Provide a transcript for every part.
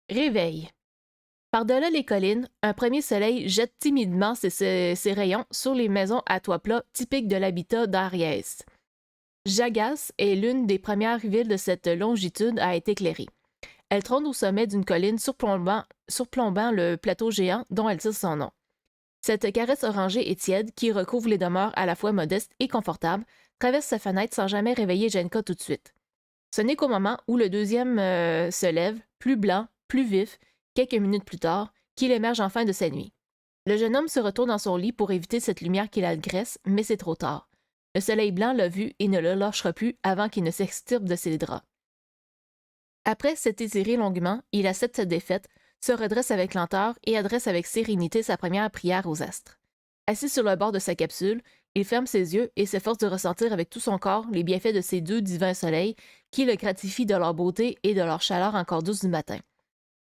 Réveil. Par-delà les collines, un premier soleil jette timidement ses rayons sur les maisons à toit plat typiques de l'habitat d'Ariès. Jagas est l'une des premières villes de cette longitude à être éclairée. Elle trône au sommet d'une colline surplombant le plateau géant dont elle tire son nom. Cette caresse orangée et tiède, qui recouvre les demeures à la fois modestes et confortables, traverse sa fenêtre sans jamais réveiller Jenka tout de suite. Ce n'est qu'au moment où le deuxième se lève, plus blanc, plus vif, quelques minutes plus tard, qu'il émerge enfin de sa nuit. Le jeune homme se retourne dans son lit pour éviter cette lumière qui l'agresse, mais c'est trop tard. Le soleil blanc l'a vu et ne le lâchera plus avant qu'il ne s'extirpe de ses draps. Après s'être étiré longuement, il accepte sa défaite, se redresse avec lenteur et adresse avec sérénité sa première prière aux astres. Assis sur le bord de sa capsule, il ferme ses yeux et s'efforce de ressentir avec tout son corps les bienfaits de ces deux divins soleils qui le gratifient de leur beauté et de leur chaleur encore douce du matin.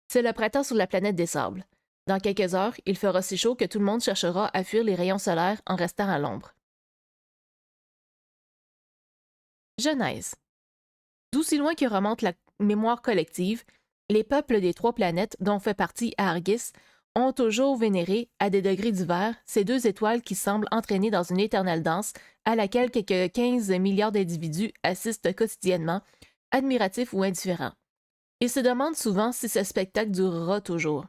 C'est le printemps sur la planète des sables. Dans quelques heures, il fera si chaud que tout le monde cherchera à fuir les rayons solaires en restant à l'ombre. Genèse. D'aussi loin que remonte la mémoire collective, les peuples des trois planètes, dont fait partie Argis, ont toujours vénéré, à des degrés divers, ces deux étoiles qui semblent entraînées dans une éternelle danse à laquelle quelques 15 milliards d'individus assistent quotidiennement, admiratifs ou indifférents. Ils se demandent souvent si ce spectacle durera toujours.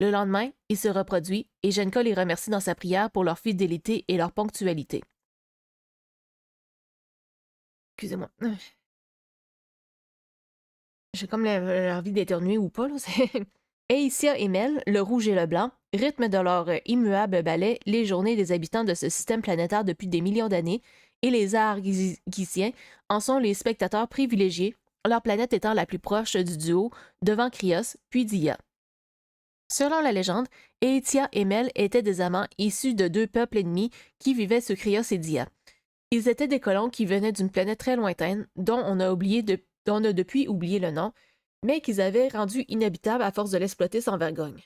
Le lendemain, il se reproduit et Genka les remercie dans sa prière pour leur fidélité et leur ponctualité. Excusez-moi. J'ai comme l'envie d'éternuer ou pas, là. Aïssia et Mel, le rouge et le blanc, rythment de leur immuable ballet les journées des habitants de ce système planétaire depuis des millions d'années, et les Argisiens en sont les spectateurs privilégiés, leur planète étant la plus proche du duo, devant Krios, puis Dia. Selon la légende, Aïtia et Mel étaient des amants issus de deux peuples ennemis qui vivaient sur Krios et Dia. Ils étaient des colons qui venaient d'une planète très lointaine, dont on a depuis oublié le nom, mais qu'ils avaient rendu inhabitable à force de l'exploiter sans vergogne.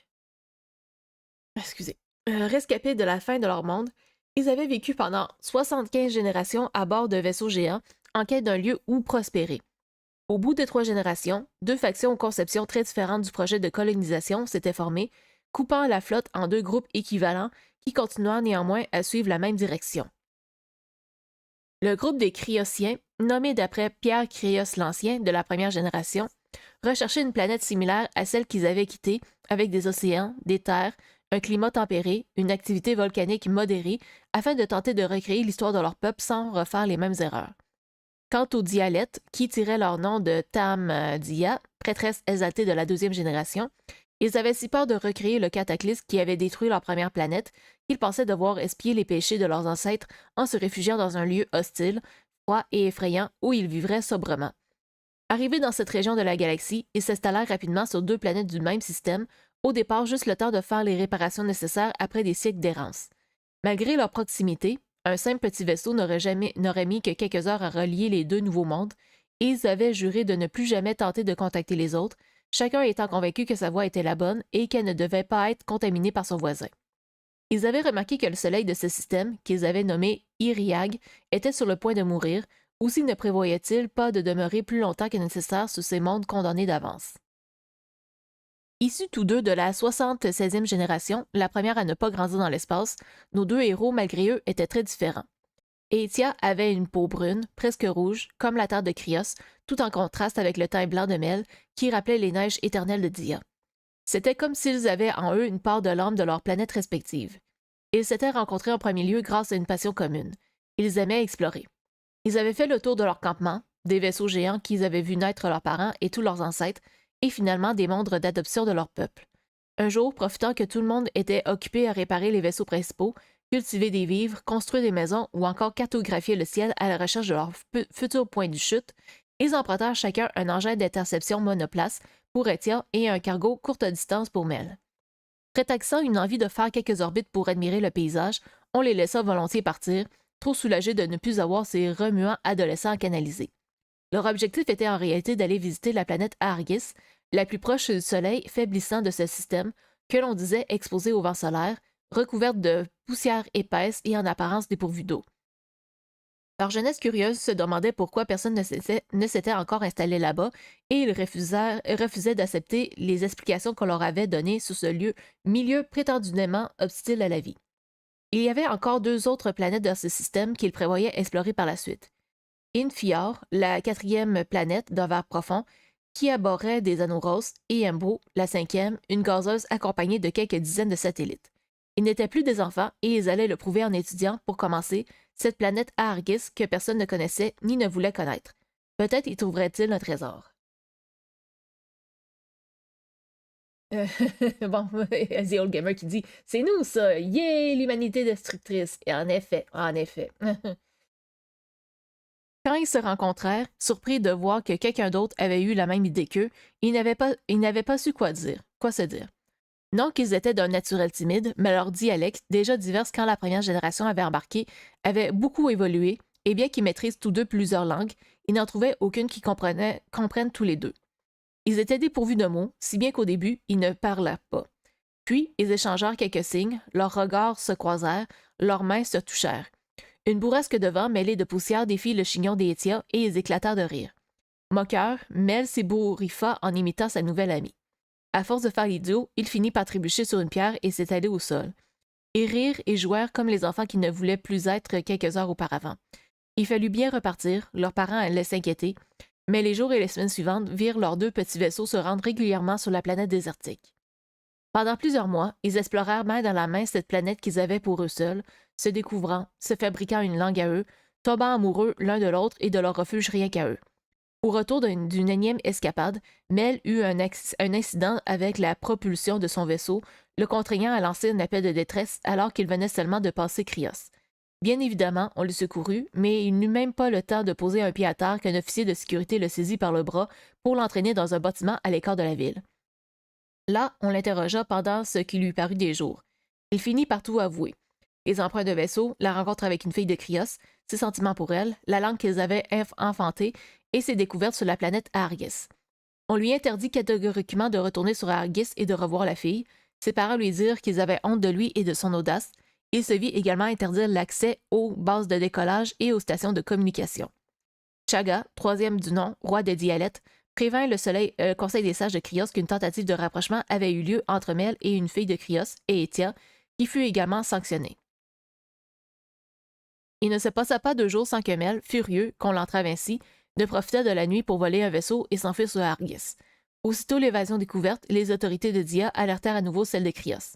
Excusez. Rescapés de la fin de leur monde, ils avaient vécu pendant 75 générations à bord de vaisseaux géants en quête d'un lieu où prospérer. Au bout de 3 générations, deux factions aux conceptions très différentes du projet de colonisation s'étaient formées, coupant la flotte en deux groupes équivalents qui continuèrent néanmoins à suivre la même direction. Le groupe des Cryosiens, nommé d'après Pierre Créos l'Ancien de la première génération, recherchait une planète similaire à celle qu'ils avaient quittée, avec des océans, des terres, un climat tempéré, une activité volcanique modérée, afin de tenter de recréer l'histoire de leur peuple sans refaire les mêmes erreurs. Quant aux Dialettes, qui tiraient leur nom de Tam Dia, prêtresse exaltée de la deuxième génération, ils avaient si peur de recréer le cataclysme qui avait détruit leur première planète qu'ils pensaient devoir expier les péchés de leurs ancêtres en se réfugiant dans un lieu hostile, froid et effrayant où ils vivraient sobrement. Arrivés dans cette région de la galaxie, ils s'installèrent rapidement sur deux planètes du même système, au départ juste le temps de faire les réparations nécessaires après des siècles d'errance. Malgré leur proximité, un simple petit vaisseau n'aurait mis que quelques heures à relier les deux nouveaux mondes, et ils avaient juré de ne plus jamais tenter de contacter les autres, chacun étant convaincu que sa voie était la bonne et qu'elle ne devait pas être contaminée par son voisin. Ils avaient remarqué que le soleil de ce système, qu'ils avaient nommé Iriag, était sur le point de mourir, aussi ne prévoyait-il pas de demeurer plus longtemps que nécessaire sous ces mondes condamnés d'avance. Issus tous deux de la 76e génération, la première à ne pas grandir dans l'espace, nos deux héros, malgré eux, étaient très différents. Aethia avait une peau brune, presque rouge, comme la terre de Krios, tout en contraste avec le teint blanc de Mel, qui rappelait les neiges éternelles de Dia. C'était comme s'ils avaient en eux une part de l'âme de leurs planètes respectives. Ils s'étaient rencontrés en premier lieu grâce à une passion commune. Ils aimaient explorer. Ils avaient fait le tour de leur campement, des vaisseaux géants qu'ils avaient vu naître leurs parents et tous leurs ancêtres, et finalement des mondes d'adoption de leur peuple. Un jour, profitant que tout le monde était occupé à réparer les vaisseaux principaux, cultiver des vivres, construire des maisons ou encore cartographier le ciel à la recherche de leur futur point de chute, ils empruntèrent chacun un engin d'interception monoplace pour Etia et un cargo courte distance pour Mel. Prétextant une envie de faire quelques orbites pour admirer le paysage, on les laissa volontiers partir, trop soulagés de ne plus avoir ces remuants adolescents à canaliser. Leur objectif était en réalité d'aller visiter la planète Argis, la plus proche du Soleil faiblissant de ce système, que l'on disait exposée au vent solaire, recouverte de poussière épaisse et en apparence dépourvue d'eau. Leur jeunesse curieuse se demandait pourquoi personne ne s'était encore installé là-bas et ils refusaient d'accepter les explications qu'on leur avait données sur ce milieu prétendument hostile à la vie. Il y avait encore deux autres planètes dans ce système qu'ils prévoyaient explorer par la suite. Infior, la quatrième planète d'un verre profond, qui aborrait des anneaux roses, et Embo, la cinquième, une gazeuse accompagnée de quelques dizaines de satellites. Ils n'étaient plus des enfants et ils allaient le prouver en étudiant, pour commencer, cette planète à Argis que personne ne connaissait ni ne voulait connaître. Peut-être y trouverait-il un trésor. Euh, bon, The Old Gamer qui dit c'est nous ça, yay, l'humanité destructrice. Et en effet, en effet. Quand ils se rencontrèrent, surpris de voir que quelqu'un d'autre avait eu la même idée qu'eux, ils n'avaient pas su quoi se dire. Non qu'ils étaient d'un naturel timide, mais leur dialecte, déjà divers quand la première génération avait embarqué, avait beaucoup évolué, et bien qu'ils maîtrisent tous deux plusieurs langues, ils n'en trouvaient aucune qui comprenne tous les deux. Ils étaient dépourvus de mots, si bien qu'au début, ils ne parlaient pas. Puis, ils échangèrent quelques signes, leurs regards se croisèrent, leurs mains se touchèrent. Une bourrasque de vent mêlée de poussière défit le chignon d'Étia et ils éclatèrent de rire. Moqueur, Mel s'ébouriffa en imitant sa nouvelle amie. À force de faire l'idiot, il finit par trébucher sur une pierre et s'étaler au sol. Ils rirent et jouèrent comme les enfants qui ne voulaient plus être quelques heures auparavant. Il fallut bien repartir, leurs parents allaient s'inquiéter, mais les jours et les semaines suivantes virent leurs deux petits vaisseaux se rendre régulièrement sur la planète désertique. Pendant plusieurs mois, ils explorèrent main dans la main cette planète qu'ils avaient pour eux seuls, se découvrant, se fabriquant une langue à eux, tombant amoureux l'un de l'autre et de leur refuge rien qu'à eux. Au retour d'une énième escapade, Mel eut un incident avec la propulsion de son vaisseau, le contraignant à lancer un appel de détresse alors qu'il venait seulement de passer Krios. Bien évidemment, on le secourut, mais il n'eut même pas le temps de poser un pied à terre qu'un officier de sécurité le saisit par le bras pour l'entraîner dans un bâtiment à l'écart de la ville. Là, on l'interrogea pendant ce qui lui parut des jours. Il finit par tout avouer. Les emprunts de vaisseau, la rencontre avec une fille de Krios, ses sentiments pour elle, la langue qu'ils avaient enfantée et ses découvertes sur la planète Argus. On lui interdit catégoriquement de retourner sur Argus et de revoir la fille. Ses parents lui dirent qu'ils avaient honte de lui et de son audace. Il se vit également interdire l'accès aux bases de décollage et aux stations de communication. Chaga, troisième du nom, roi des dialectes, prévint le Conseil des sages de Krios qu'une tentative de rapprochement avait eu lieu entre Mel et une fille de Krios, Eetia, qui fut également sanctionnée. Il ne se passa pas 2 jours sans que Mel, furieux qu'on l'entrave ainsi, ne profita de la nuit pour voler un vaisseau et s'enfuir sur Argus. Aussitôt l'évasion découverte, les autorités de Dia alertèrent à nouveau celles de Krios.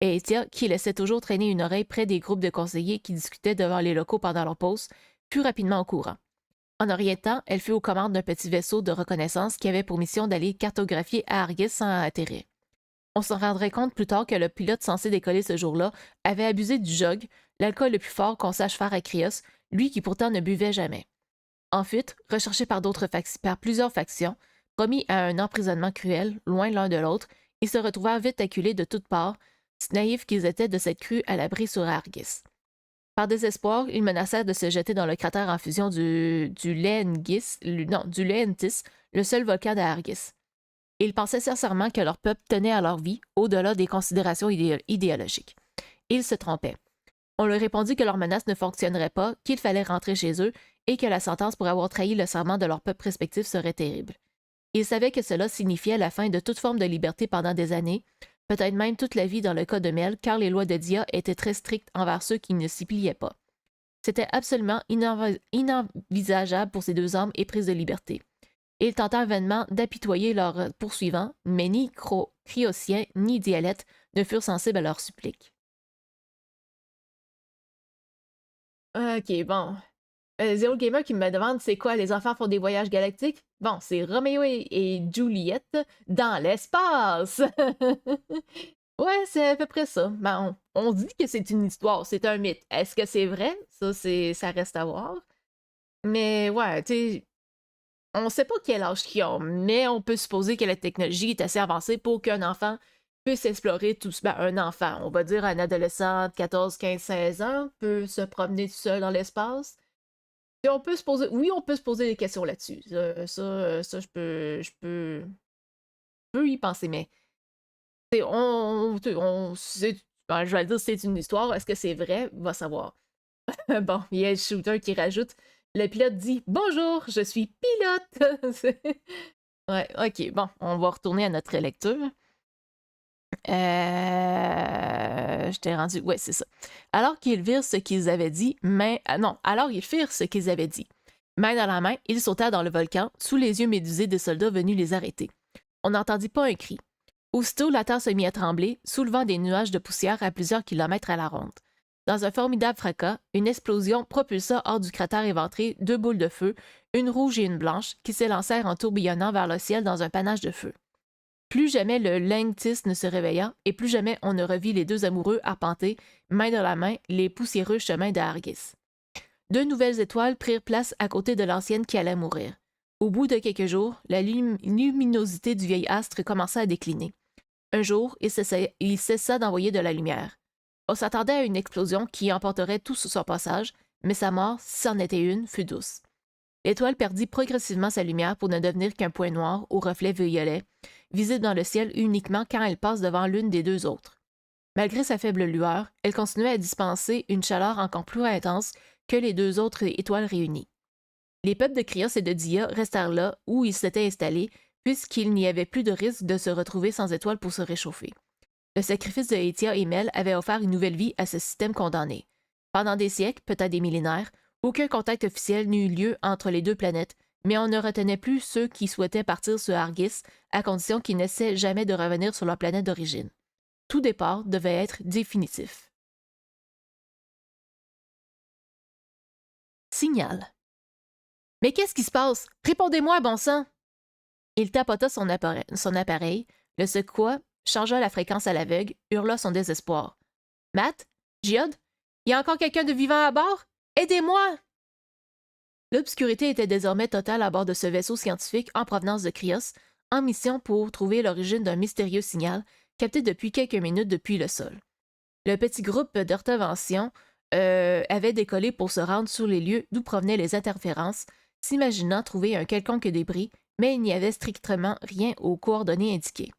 Eetia, qui laissait toujours traîner une oreille près des groupes de conseillers qui discutaient devant les locaux pendant leur pause, fut rapidement au courant. En un rien de temps, elle fut aux commandes d'un petit vaisseau de reconnaissance qui avait pour mission d'aller cartographier Argus sans atterrir. On s'en rendrait compte plus tard que le pilote censé décoller ce jour-là avait abusé du jug, l'alcool le plus fort qu'on sache faire à Krios, lui qui pourtant ne buvait jamais. En fuite, recherché par plusieurs factions, promis à un emprisonnement cruel, loin l'un de l'autre, ils se retrouvèrent vite acculés de toutes parts, si naïfs qu'ils étaient de cette crue à l'abri sur Argus. Par désespoir, ils menacèrent de se jeter dans le cratère en fusion du Lehengis, du Lehentis, le seul volcan d'Argus. Ils pensaient sincèrement que leur peuple tenait à leur vie, au-delà des considérations idéologiques. Ils se trompaient. On leur répondit que leur menace ne fonctionnerait pas, qu'il fallait rentrer chez eux et que la sentence pour avoir trahi le serment de leur peuple respectif serait terrible. Ils savaient que cela signifiait la fin de toute forme de liberté pendant des années, peut-être même toute la vie dans le cas de Mel, car les lois de Dia étaient très strictes envers ceux qui ne s'y pliaient pas. C'était absolument inenvisageable pour ces deux hommes épris de liberté. Ils tentèrent vainement d'apitoyer leurs poursuivants, mais ni Kriosiens ni Dialette ne furent sensibles à leurs suppliques. Ok, bon. Zero Gamer qui me demande c'est quoi, les enfants font des voyages galactiques? Bon, c'est Roméo et Juliette dans l'espace! Ouais, c'est à peu près ça. Ben, on dit que c'est une histoire, c'est un mythe. Est-ce que c'est vrai? Ça reste à voir. Mais ouais, tu sais, on sait pas quel âge qu'ils ont, mais on peut supposer que la technologie est assez avancée pour qu'un enfant puisse explorer tout ça. Ben, un enfant, on va dire un adolescent de 14, 15, 16 ans, peut se promener tout seul dans l'espace. Et on peut se poser, oui, on peut se poser des questions là-dessus. Ça, je peux y penser, mais on, ben, je vais dire c'est une histoire. Est-ce que c'est vrai? Va savoir. Bon, il y a le shooter qui rajoute. Le pilote dit bonjour, je suis pilote. Ouais, ok, bon, on va retourner à notre lecture. Je t'ai rendu. Ouais, c'est ça. Alors qu'ils virent ce qu'ils avaient dit, non, alors ils firent ce qu'ils avaient dit. Main dans la main, ils sautèrent dans le volcan, sous les yeux médusés des soldats venus les arrêter. On n'entendit pas un cri. Aussitôt, la terre se mit à trembler, soulevant des nuages de poussière à plusieurs kilomètres à la ronde. Dans un formidable fracas, une explosion propulsa hors du cratère éventré deux boules de feu, une rouge et une blanche, qui s'élancèrent en tourbillonnant vers le ciel dans un panache de feu. Plus jamais le Langtis ne se réveilla, et plus jamais on ne revit les deux amoureux arpenter, main dans la main, les poussiéreux chemins de Argis. Deux nouvelles étoiles prirent place à côté de l'ancienne qui allait mourir. Au bout de quelques jours, la luminosité du vieil astre commença à décliner. Un jour, il cessa d'envoyer de la lumière. On s'attendait à une explosion qui emporterait tout sur son passage, mais sa mort, si c'en était une, fut douce. L'étoile perdit progressivement sa lumière pour ne devenir qu'un point noir au reflet violet, visible dans le ciel uniquement quand elle passe devant l'une des deux autres. Malgré sa faible lueur, elle continuait à dispenser une chaleur encore plus intense que les deux autres étoiles réunies. Les peuples de Krios et de Dia restèrent là où ils s'étaient installés, puisqu'il n'y avait plus de risque de se retrouver sans étoiles pour se réchauffer. Le sacrifice de Hétia et Mel avait offert une nouvelle vie à ce système condamné. Pendant des siècles, peut-être des millénaires, aucun contact officiel n'eut lieu entre les deux planètes, mais on ne retenait plus ceux qui souhaitaient partir sur Argis, à condition qu'ils n'essaient jamais de revenir sur leur planète d'origine. Tout départ devait être définitif. Signal. Mais qu'est-ce qui se passe? Répondez-moi, bon sang! Il tapota son appareil, le secoua, changea la fréquence à l'aveugle, hurla son désespoir. Matt? Giode? Il y a encore quelqu'un de vivant à bord? Aidez-moi! L'obscurité était désormais totale à bord de ce vaisseau scientifique en provenance de Krios, en mission pour trouver l'origine d'un mystérieux signal capté depuis quelques minutes depuis le sol. Le petit groupe d'intervention avait décollé pour se rendre sur les lieux d'où provenaient les interférences, s'imaginant trouver un quelconque débris, mais il n'y avait strictement rien aux coordonnées indiquées.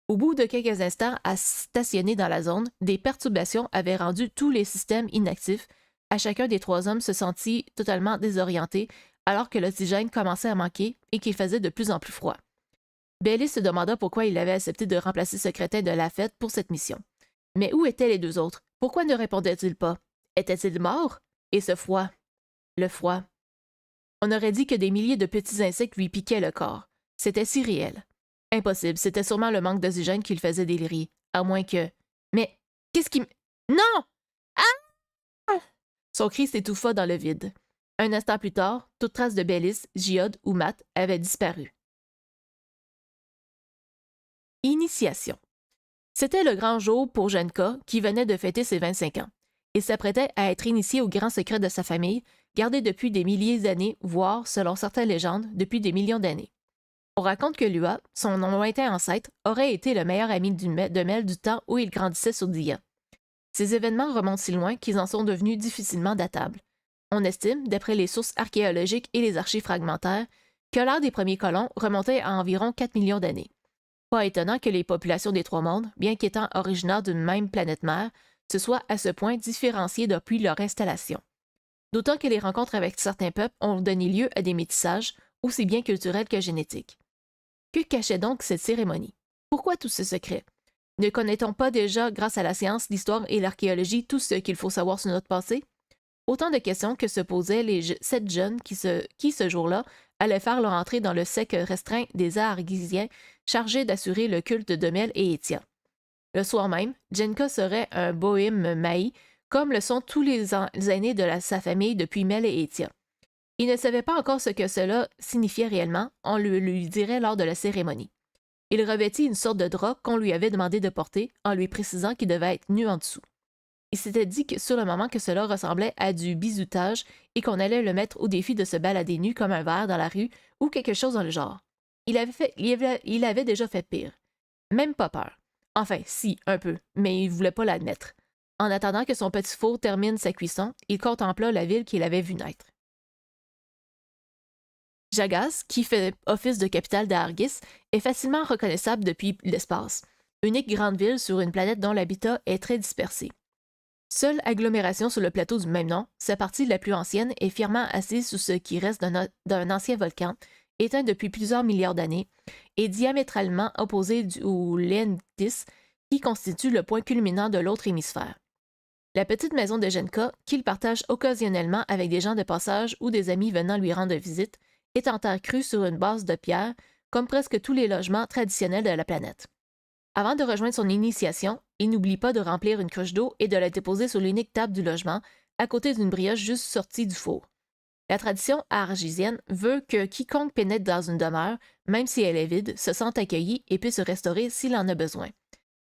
Au bout de quelques instants à stationner dans la zone, des perturbations avaient rendu tous les systèmes inactifs. À chacun des trois hommes se sentit totalement désorienté, alors que l'oxygène commençait à manquer et qu'il faisait de plus en plus froid. Bailey se demanda pourquoi il avait accepté de remplacer ce crétin de la fête pour cette mission. Mais où étaient les deux autres? Pourquoi ne répondaient-ils pas? Étaient-ils morts? Et ce froid? Le froid. On aurait dit que des milliers de petits insectes lui piquaient le corps. C'était si réel. Impossible, c'était sûrement le manque d'oxygène qui le faisait délirer. À moins que... Mais qu'est-ce qui... Non! Ah! Son cri s'étouffa dans le vide. Un instant plus tard, toute trace de Bellis, Giode ou Matt avait disparu. Initiation. C'était le grand jour pour Jenka, qui venait de fêter ses 25 ans. Il s'apprêtait à être initié au grand secret de sa famille, gardé depuis des milliers d'années, voire, selon certaines légendes, depuis des millions d'années. On raconte que Lua, son lointain ancêtre, aurait été le meilleur ami de Mel du temps où il grandissait sur Dia. Ces événements remontent si loin qu'ils en sont devenus difficilement datables. On estime, d'après les sources archéologiques et les archives fragmentaires, que l'ère des premiers colons remontait à environ 4 millions d'années. Pas étonnant que les populations des Trois Mondes, bien qu'étant originaires d'une même planète-mère, se soient à ce point différenciées depuis leur installation. D'autant que les rencontres avec certains peuples ont donné lieu à des métissages, aussi bien culturels que génétiques. Que cachait donc cette cérémonie? Pourquoi tout ce secret? Ne connaît-on pas déjà, grâce à la science, l'histoire et l'archéologie, tout ce qu'il faut savoir sur notre passé? Autant de questions que se posaient les 7 jeunes qui, ce jour-là, allaient faire leur entrée dans le cercle restreint des Argisiens chargés d'assurer le culte de Mel et Hétia. Le soir même, Jenka serait un bohème maï, comme le sont tous les aînés de sa famille depuis Mel et Hétia. Il ne savait pas encore ce que cela signifiait réellement, on le lui dirait lors de la cérémonie. Il revêtit une sorte de drap qu'on lui avait demandé de porter, en lui précisant qu'il devait être nu en dessous. Il s'était dit que sur le moment que cela ressemblait à du bizutage et qu'on allait le mettre au défi de se balader nu comme un ver dans la rue ou quelque chose dans le genre. Il avait déjà fait pire. Même pas peur. Enfin, si, un peu, mais il voulait pas l'admettre. En attendant que son petit four termine sa cuisson, il contempla la ville qu'il avait vue naître. Jagas, qui fait office de capitale d'Argis, est facilement reconnaissable depuis l'espace. Unique grande ville sur une planète dont l'habitat est très dispersé. Seule agglomération sur le plateau du même nom, sa partie la plus ancienne est fièrement assise sous ce qui reste d'un ancien volcan, éteint depuis plusieurs milliards d'années, et diamétralement opposé au Lendis, qui constitue le point culminant de l'autre hémisphère. La petite maison de Genka, qu'il partage occasionnellement avec des gens de passage ou des amis venant lui rendre visite, est en terre crue sur une base de pierre, comme presque tous les logements traditionnels de la planète. Avant de rejoindre son initiation, il n'oublie pas de remplir une cruche d'eau et de la déposer sur l'unique table du logement, à côté d'une brioche juste sortie du four. La tradition argisienne veut que quiconque pénètre dans une demeure, même si elle est vide, se sente accueilli et puisse se restaurer s'il en a besoin.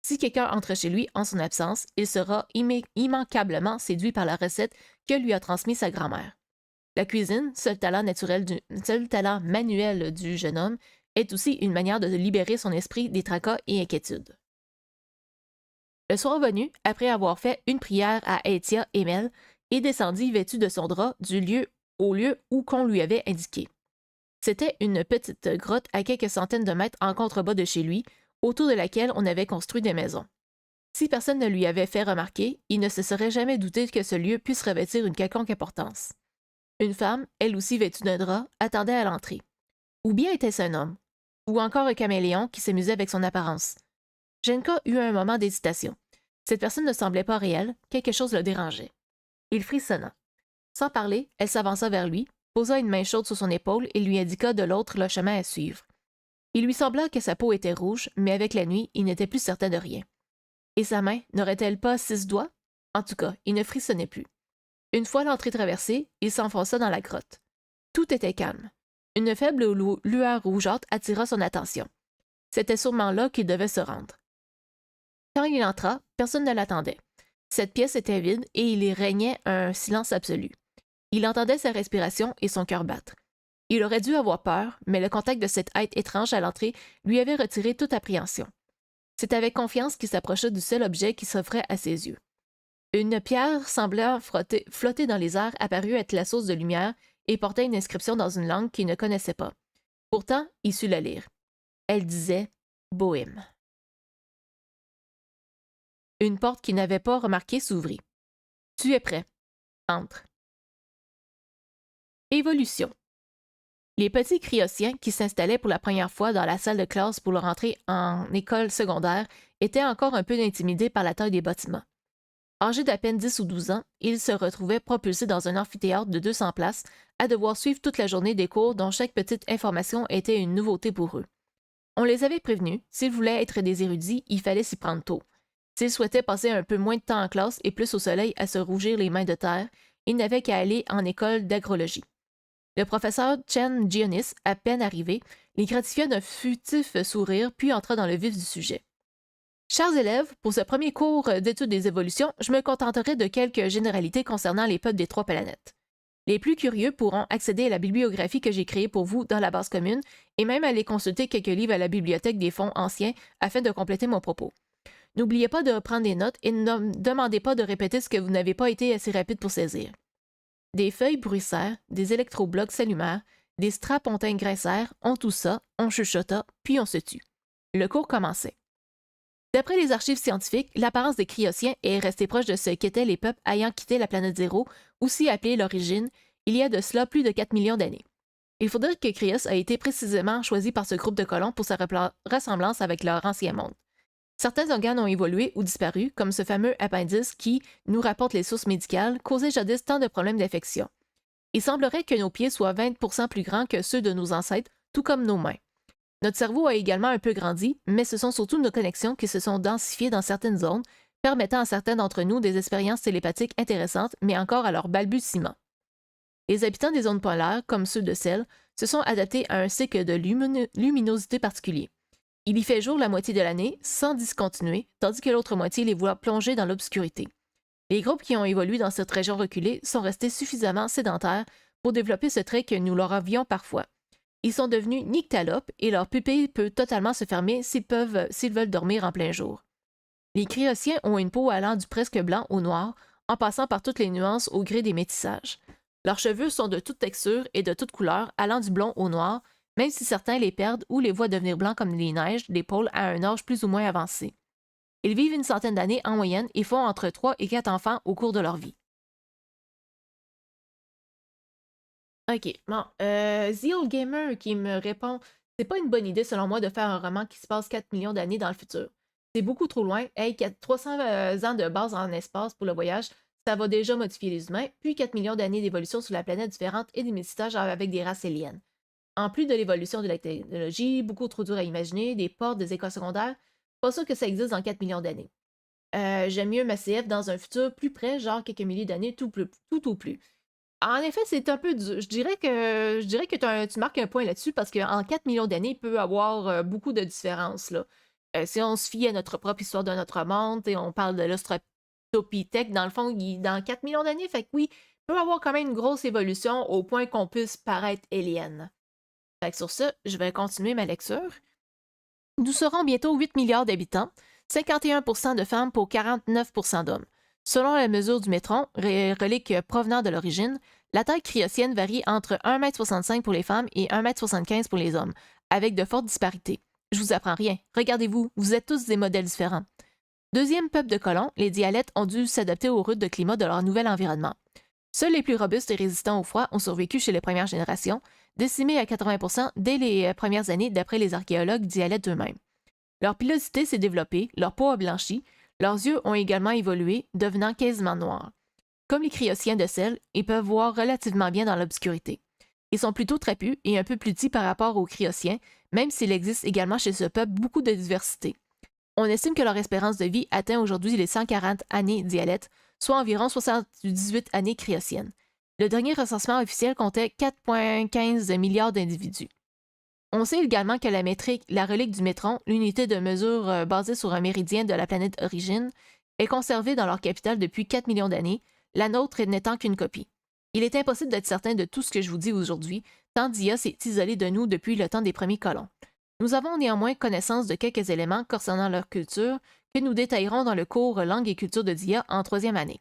Si quelqu'un entre chez lui en son absence, il sera immanquablement séduit par la recette que lui a transmise sa grand-mère. La cuisine, seul talent manuel du jeune homme, est aussi une manière de libérer son esprit des tracas et inquiétudes. Le soir venu, après avoir fait une prière à Etia et Mel, il descendit vêtu de son drap au lieu où qu'on lui avait indiqué. C'était une petite grotte à quelques centaines de mètres en contrebas de chez lui, autour de laquelle on avait construit des maisons. Si personne ne lui avait fait remarquer, il ne se serait jamais douté que ce lieu puisse revêtir une quelconque importance. Une femme, elle aussi vêtue d'un drap, attendait à l'entrée. Ou bien était-ce un homme? Ou encore un caméléon qui s'amusait avec son apparence? Genka eut un moment d'hésitation. Cette personne ne semblait pas réelle, quelque chose le dérangeait. Il frissonna. Sans parler, elle s'avança vers lui, posa une main chaude sur son épaule et lui indiqua de l'autre le chemin à suivre. Il lui sembla que sa peau était rouge, mais avec la nuit, il n'était plus certain de rien. Et sa main, n'aurait-elle pas 6 doigts? En tout cas, il ne frissonnait plus. Une fois l'entrée traversée, il s'enfonça dans la grotte. Tout était calme. Une faible lueur rougeâtre attira son attention. C'était sûrement là qu'il devait se rendre. Quand il entra, personne ne l'attendait. Cette pièce était vide et il y régnait un silence absolu. Il entendait sa respiration et son cœur battre. Il aurait dû avoir peur, mais le contact de cet être étrange à l'entrée lui avait retiré toute appréhension. C'est avec confiance qu'il s'approcha du seul objet qui s'offrait à ses yeux. Une pierre semblant flotter dans les airs apparut être la source de lumière et portait une inscription dans une langue qu'il ne connaissait pas. Pourtant, il sut la lire. Elle disait « Bohème ». Une porte qu'il n'avait pas remarquée s'ouvrit. « Tu es prêt. Entre. » Évolution. Les petits Criossiens qui s'installaient pour la première fois dans la salle de classe pour leur entrée en école secondaire étaient encore un peu intimidés par la taille des bâtiments. Âgés d'à peine 10 ou 12 ans, ils se retrouvaient propulsés dans un amphithéâtre de 200 places à devoir suivre toute la journée des cours dont chaque petite information était une nouveauté pour eux. On les avait prévenus, s'ils voulaient être des érudits, il fallait s'y prendre tôt. S'ils souhaitaient passer un peu moins de temps en classe et plus au soleil à se rougir les mains de terre, ils n'avaient qu'à aller en école d'agrologie. Le professeur Chen Gionis, à peine arrivé, les gratifia d'un furtif sourire puis entra dans le vif du sujet. Chers élèves, pour ce premier cours d'étude des évolutions, je me contenterai de quelques généralités concernant les peuples des 3 planètes. Les plus curieux pourront accéder à la bibliographie que j'ai créée pour vous dans la base commune et même aller consulter quelques livres à la bibliothèque des fonds anciens afin de compléter mon propos. N'oubliez pas de prendre des notes et ne demandez pas de répéter ce que vous n'avez pas été assez rapide pour saisir. Des feuilles bruissèrent, des électroblocs s'allumèrent, des strapontins graissèrent, on toussa, on chuchota, puis on se tut. Le cours commençait. D'après les archives scientifiques, l'apparence des Criossiens est restée proche de ce qu'étaient les peuples ayant quitté la planète Zéro, aussi appelée l'origine, il y a de cela plus de 4 millions d'années. Il faut dire que Crios a été précisément choisi par ce groupe de colons pour sa ressemblance avec leur ancien monde. Certains organes ont évolué ou disparu, comme ce fameux appendice qui, nous rapportent les sources médicales, causait jadis tant de problèmes d'infection. Il semblerait que nos pieds soient 20% plus grands que ceux de nos ancêtres, tout comme nos mains. Notre cerveau a également un peu grandi, mais ce sont surtout nos connexions qui se sont densifiées dans certaines zones, permettant à certains d'entre nous des expériences télépathiques intéressantes, mais encore à leur balbutiement. Les habitants des zones polaires, comme ceux de Celle, se sont adaptés à un cycle de luminosité particulier. Il y fait jour la moitié de l'année, sans discontinuer, tandis que l'autre moitié les voit plonger dans l'obscurité. Les groupes qui ont évolué dans cette région reculée sont restés suffisamment sédentaires pour développer ce trait que nous leur avions parfois. Ils sont devenus nyctalopes et leur pupille peut totalement se fermer s'ils veulent dormir en plein jour. Les Criossiens ont une peau allant du presque blanc au noir, en passant par toutes les nuances au gré des métissages. Leurs cheveux sont de toute texture et de toute couleur, allant du blond au noir, même si certains les perdent ou les voient devenir blancs comme les neiges d'épaule à un âge plus ou moins avancé. Ils vivent une centaine d'années en moyenne et font entre 3 et 4 enfants au cours de leur vie. Ok, bon. Zeal Gamer qui me répond: c'est pas une bonne idée selon moi de faire un roman qui se passe 4 millions d'années dans le futur. C'est beaucoup trop loin. Hey, 300 ans de base en espace pour le voyage, ça va déjà modifier les humains, puis 4 millions d'années d'évolution sur la planète différente et des métissages avec des races aliens. En plus de l'évolution de la technologie, beaucoup trop dur à imaginer, des portes, des écoles secondaires, pas sûr que ça existe dans 4 millions d'années. J'aime mieux ma CF dans un futur plus près, genre quelques milliers d'années, tout au plus. En effet, c'est un peu dur. Je dirais que tu marques un point là-dessus parce qu'en 4 millions d'années, il peut y avoir beaucoup de différences, là. Si on se fie à notre propre histoire de notre monde, et on parle de l'Australopithèque, dans le fond, dans 4 millions d'années, fait que oui, il peut y avoir quand même une grosse évolution au point qu'on puisse paraître alien. Fait que sur ça, je vais continuer ma lecture. Nous serons bientôt 8 milliards d'habitants, 51% de femmes pour 49% d'hommes. Selon la mesure du métron, relique provenant de l'origine, la taille cryocéenne varie entre 1,65 m pour les femmes et 1,75 m pour les hommes, avec de fortes disparités. Je vous apprends rien. Regardez-vous, vous êtes tous des modèles différents. Deuxième peuple de colons, les dialectes ont dû s'adapter aux routes de climat de leur nouvel environnement. Seuls les plus robustes et résistants au froid ont survécu chez les premières générations, décimés à 80% dès les premières années d'après les archéologues dialectes eux-mêmes. Leur pilosité s'est développée, leur peau a blanchi, leurs yeux ont également évolué, devenant quasiment noirs. Comme les cryociens de sel, ils peuvent voir relativement bien dans l'obscurité. Ils sont plutôt trapus et un peu plus petits par rapport aux cryociens, même s'il existe également chez ce peuple beaucoup de diversité. On estime que leur espérance de vie atteint aujourd'hui les 140 années dialectes, soit environ 78 années cryociennes. Le dernier recensement officiel comptait 4,15 milliards d'individus. On sait également que la métrique, la relique du métron, l'unité de mesure basée sur un méridien de la planète Origine, est conservée dans leur capitale depuis 4 millions d'années, la nôtre n'étant qu'une copie. Il est impossible d'être certain de tout ce que je vous dis aujourd'hui, tant Dia s'est isolée de nous depuis le temps des premiers colons. Nous avons néanmoins connaissance de quelques éléments concernant leur culture que nous détaillerons dans le cours Langue et culture de Dia en troisième année.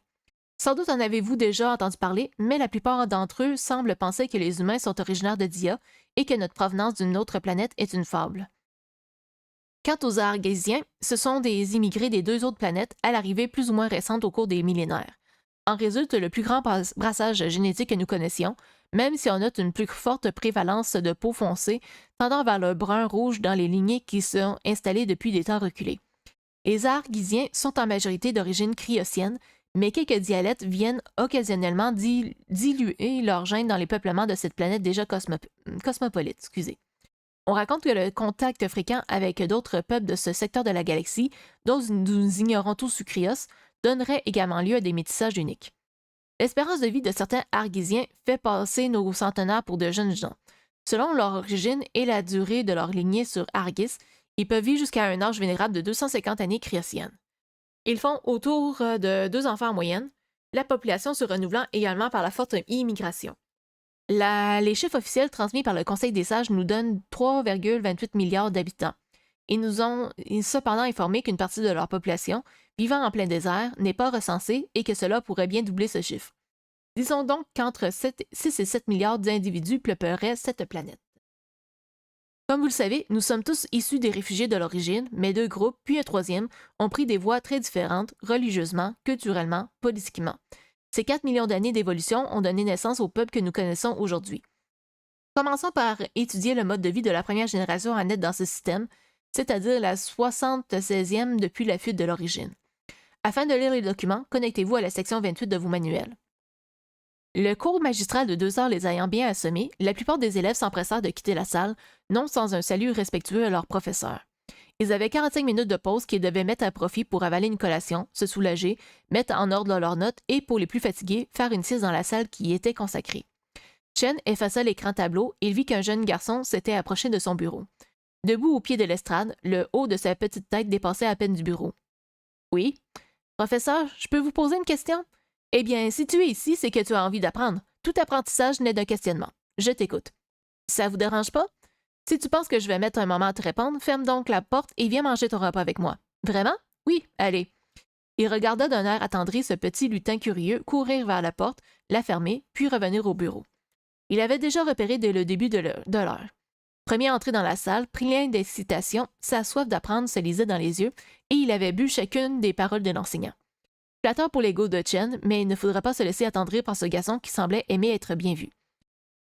Sans doute en avez-vous déjà entendu parler, mais la plupart d'entre eux semblent penser que les humains sont originaires de Dia et que notre provenance d'une autre planète est une fable. Quant aux Argésiens, ce sont des immigrés des deux autres planètes à l'arrivée plus ou moins récente au cours des millénaires. En résulte le plus grand brassage génétique que nous connaissions, même si on note une plus forte prévalence de peau foncée tendant vers le brun-rouge dans les lignées qui sont installées depuis des temps reculés. Les Argésiens sont en majorité d'origine cryocienne, mais quelques dialectes viennent occasionnellement diluer leur gène dans les peuplements de cette planète déjà cosmopolite. On raconte que le contact fréquent avec d'autres peuples de ce secteur de la galaxie, dont nous ignorons tous sur Kryos, donnerait également lieu à des métissages uniques. L'espérance de vie de certains Argésiens fait passer nos centenaires pour de jeunes gens. Selon leur origine et la durée de leur lignée sur Argis, ils peuvent vivre jusqu'à un âge vénérable de 250 années cryociennes. Ils font autour de 2 enfants en moyenne, la population se renouvelant également par la forte immigration. Les chiffres officiels transmis par le Conseil des sages nous donnent 3,28 milliards d'habitants. Ils nous ont cependant informé qu'une partie de leur population, vivant en plein désert, n'est pas recensée et que cela pourrait bien doubler ce chiffre. Disons donc qu'entre 6 et 7 milliards d'individus peupleraient cette planète. Comme vous le savez, nous sommes tous issus des réfugiés de l'origine, mais 2 groupes, puis un troisième, ont pris des voies très différentes, religieusement, culturellement, politiquement. Ces 4 millions d'années d'évolution ont donné naissance au peuple que nous connaissons aujourd'hui. Commençons par étudier le mode de vie de la première génération à naître dans ce système, c'est-à-dire la 76e depuis la fuite de l'origine. Afin de lire les documents, connectez-vous à la section 28 de vos manuels. Le cours magistral de 2 heures les ayant bien assommés, la plupart des élèves s'empressèrent de quitter la salle, non sans un salut respectueux à leur professeur. Ils avaient 45 minutes de pause qu'ils devaient mettre à profit pour avaler une collation, se soulager, mettre en ordre leurs notes et, pour les plus fatigués, faire une sieste dans la salle qui y était consacrée. Chen effaça l'écran tableau et vit qu'un jeune garçon s'était approché de son bureau. Debout au pied de l'estrade, le haut de sa petite tête dépassait à peine du bureau. « Oui. Professeur, je peux vous poser une question? Eh bien, si tu es ici, c'est que tu as envie d'apprendre. Tout apprentissage naît d'un questionnement. Je t'écoute. Ça vous dérange pas? Si tu penses que je vais mettre un moment à te répondre, ferme donc la porte et viens manger ton repas avec moi. Vraiment? Oui, allez. » Il regarda d'un air attendri ce petit lutin curieux courir vers la porte, la fermer, puis revenir au bureau. Il avait déjà repéré dès le début de l'heure. Premier entré dans la salle, plein d'excitation, sa soif d'apprendre se lisait dans les yeux, et il avait bu chacune des paroles de l'enseignant. Flatteur pour l'ego de Chen, mais il ne faudrait pas se laisser attendrir par ce garçon qui semblait aimer être bien vu.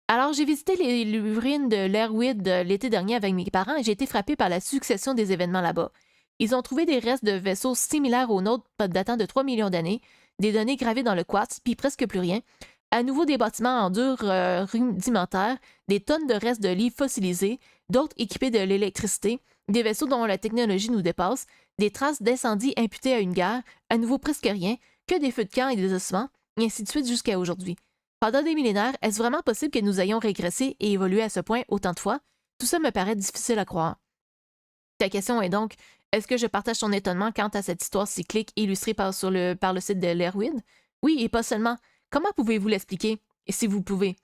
Alors, j'ai visité les ruines de l'Airweed l'été dernier avec mes parents et j'ai été frappé par la succession des événements là-bas. Ils ont trouvé des restes de vaisseaux similaires aux nôtres datant de 3 millions d'années, des données gravées dans le quartz, puis presque plus rien. À nouveau des bâtiments en dur rudimentaire, des tonnes de restes de lits fossilisés, d'autres équipés de l'électricité, des vaisseaux dont la technologie nous dépasse, des traces d'incendies imputées à une guerre, à nouveau presque rien, que des feux de camp et des ossements, et ainsi de suite jusqu'à aujourd'hui. Pendant des millénaires, est-ce vraiment possible que nous ayons régressé et évolué à ce point autant de fois? Tout ça me paraît difficile à croire. Ta question est donc, est-ce que je partage ton étonnement quant à cette histoire cyclique illustrée par le site de l'Airweed? Oui, et pas seulement. Comment pouvez-vous l'expliquer? Et si vous pouvez?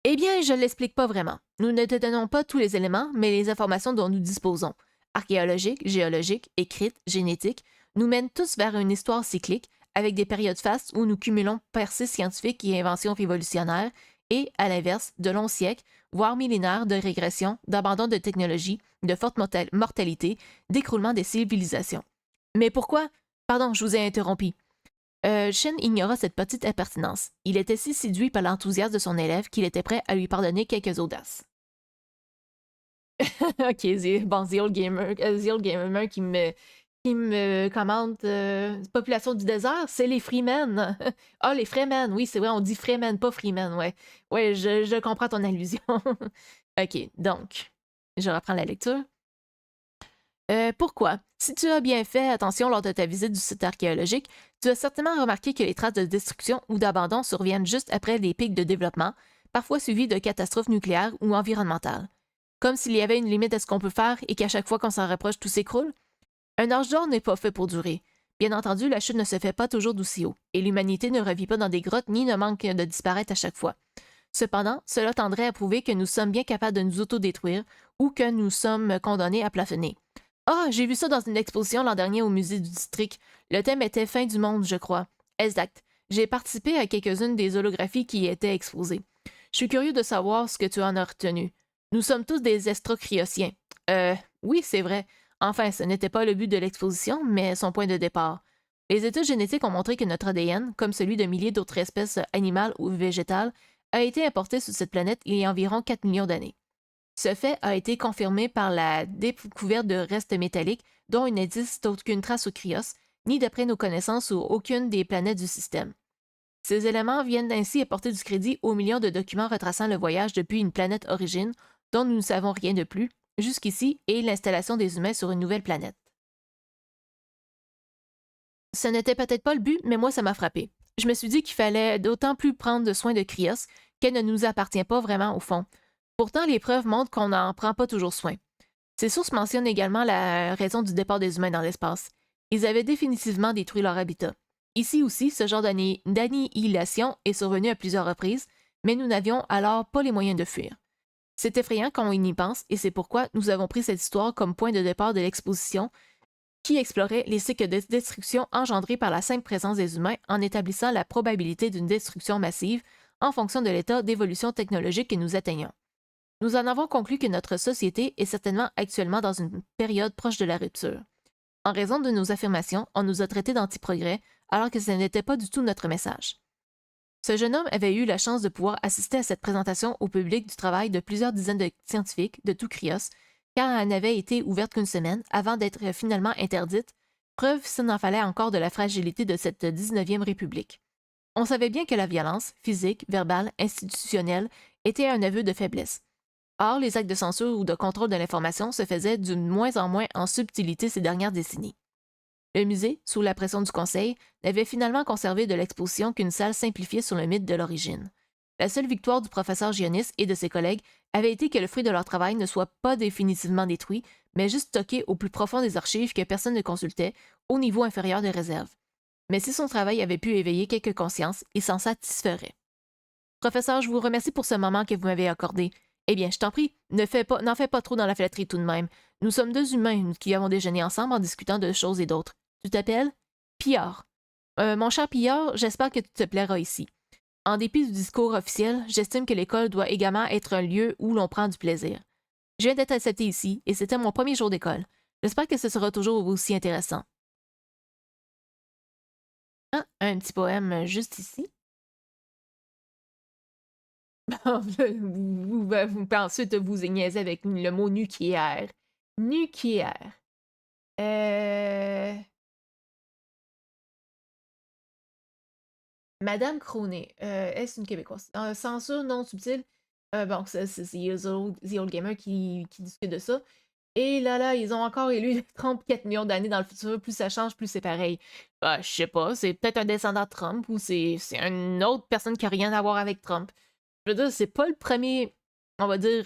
Eh bien, je ne l'explique pas vraiment. Nous ne te donnons pas tous les éléments, mais les informations dont nous disposons, archéologiques, géologiques, écrites, génétiques, nous mènent tous vers une histoire cyclique, avec des périodes fastes où nous cumulons percées scientifiques et inventions révolutionnaires, et, à l'inverse, de longs siècles, voire millénaires de régression, d'abandon de technologie, de forte mortalité, d'écroulement des civilisations. Mais pourquoi? Pardon, je vous ai interrompu. Shen ignora cette petite impertinence. Il était si séduit par l'enthousiasme de son élève qu'il était prêt à lui pardonner quelques audaces. Ok, bon, The Old Gamer qui me commente population du désert, c'est les Freemen. Ah, les Freemen, oui, c'est vrai, on dit Freemen, pas Freemen, ouais. Ouais, je comprends ton allusion. Ok, donc, je reprends la lecture. Pourquoi? Si tu as bien fait attention lors de ta visite du site archéologique, tu as certainement remarqué que les traces de destruction ou d'abandon surviennent juste après les pics de développement, parfois suivis de catastrophes nucléaires ou environnementales. Comme s'il y avait une limite à ce qu'on peut faire et qu'à chaque fois qu'on s'en rapproche, tout s'écroule? Un âge d'or n'est pas fait pour durer. Bien entendu, la chute ne se fait pas toujours d'aussi haut, et l'humanité ne revit pas dans des grottes ni ne manque de disparaître à chaque fois. Cependant, cela tendrait à prouver que nous sommes bien capables de nous autodétruire ou que nous sommes condamnés à plafonner. Ah, j'ai vu ça dans une exposition l'an dernier au musée du district. Le thème était Fin du monde, je crois. Exact. J'ai participé à quelques-unes des holographies qui y étaient exposées. Je suis curieux de savoir ce que tu en as retenu. Nous sommes tous des estrocriociens. Oui, c'est vrai. Enfin, ce n'était pas le but de l'exposition, mais son point de départ. Les études génétiques ont montré que notre ADN, comme celui de milliers d'autres espèces animales ou végétales, a été importé sur cette planète il y a environ 4 millions d'années. Ce fait a été confirmé par la découverte de restes métalliques dont il n'existe aucune trace au Cryos, ni d'après nos connaissances sur aucune des planètes du système. Ces éléments viennent ainsi apporter du crédit aux millions de documents retraçant le voyage depuis une planète origine, dont nous ne savons rien de plus, jusqu'ici, et l'installation des humains sur une nouvelle planète. Ce n'était peut-être pas le but, mais moi ça m'a frappé. Je me suis dit qu'il fallait d'autant plus prendre soin de Cryos qu'elle ne nous appartient pas vraiment au fond. Pourtant, les preuves montrent qu'on n'en prend pas toujours soin. Ces sources mentionnent également la raison du départ des humains dans l'espace. Ils avaient définitivement détruit leur habitat. Ici aussi, ce genre d'annihilation est survenu à plusieurs reprises, mais nous n'avions alors pas les moyens de fuir. C'est effrayant quand on y pense, et c'est pourquoi nous avons pris cette histoire comme point de départ de l'exposition qui explorait les cycles de destruction engendrés par la simple présence des humains en établissant la probabilité d'une destruction massive en fonction de l'état d'évolution technologique que nous atteignons. Nous en avons conclu que notre société est certainement actuellement dans une période proche de la rupture. En raison de nos affirmations, on nous a traités d'anti-progrès alors que ce n'était pas du tout notre message. Ce jeune homme avait eu la chance de pouvoir assister à cette présentation au public du travail de plusieurs dizaines de scientifiques de tout Cryos, car elle n'avait été ouverte qu'une semaine avant d'être finalement interdite, preuve s'il en fallait encore de la fragilité de cette 19e République. On savait bien que la violence, physique, verbale, institutionnelle, était un aveu de faiblesse. Or, les actes de censure ou de contrôle de l'information se faisaient de moins en moins en subtilité ces dernières décennies. Le musée, sous la pression du Conseil, n'avait finalement conservé de l'exposition qu'une salle simplifiée sur le mythe de l'origine. La seule victoire du professeur Gionis et de ses collègues avait été que le fruit de leur travail ne soit pas définitivement détruit, mais juste stocké au plus profond des archives que personne ne consultait, au niveau inférieur des réserves. Mais si son travail avait pu éveiller quelques consciences, il s'en satisferait. Professeur, je vous remercie pour ce moment que vous m'avez accordé. Eh bien, je t'en prie, n'en fais pas trop dans la flatterie tout de même. Nous sommes deux humains qui avons déjeuné ensemble en discutant de choses et d'autres. Tu t'appelles? Pillard. Mon cher Pillard, j'espère que tu te plairas ici. En dépit du discours officiel, j'estime que l'école doit également être un lieu où l'on prend du plaisir. Je viens d'être accepté ici et c'était mon premier jour d'école. J'espère que ce sera toujours aussi intéressant. Ah, un petit poème juste ici. Vous pensez de vous niaiser avec le mot nucléaire. Nucléaire. Euh... Madame Cronet, est-ce une Québécoise? Censure non subtile. Bon, c'est The Old Gamer qui discute de ça. Et là, ils ont encore élu 34 millions d'années dans le futur. Plus ça change, plus c'est pareil. Bah, je sais pas, c'est peut-être un descendant de Trump ou c'est une autre personne qui a rien à voir avec Trump. Je veux dire, c'est pas le premier, on va dire,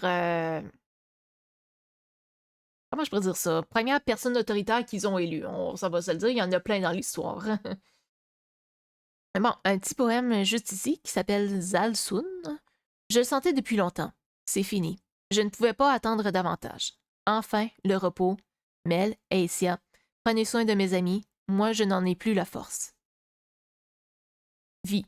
comment je pourrais dire ça? Première personne autoritaire qu'ils ont élue. Ça va se le dire, il y en a plein dans l'histoire. Mais bon, un petit poème juste ici qui s'appelle Zalsun. Je le sentais depuis longtemps. C'est fini. Je ne pouvais pas attendre davantage. Enfin, le repos. Mel, Aïsia, prenez soin de mes amis. Moi, je n'en ai plus la force. Vie.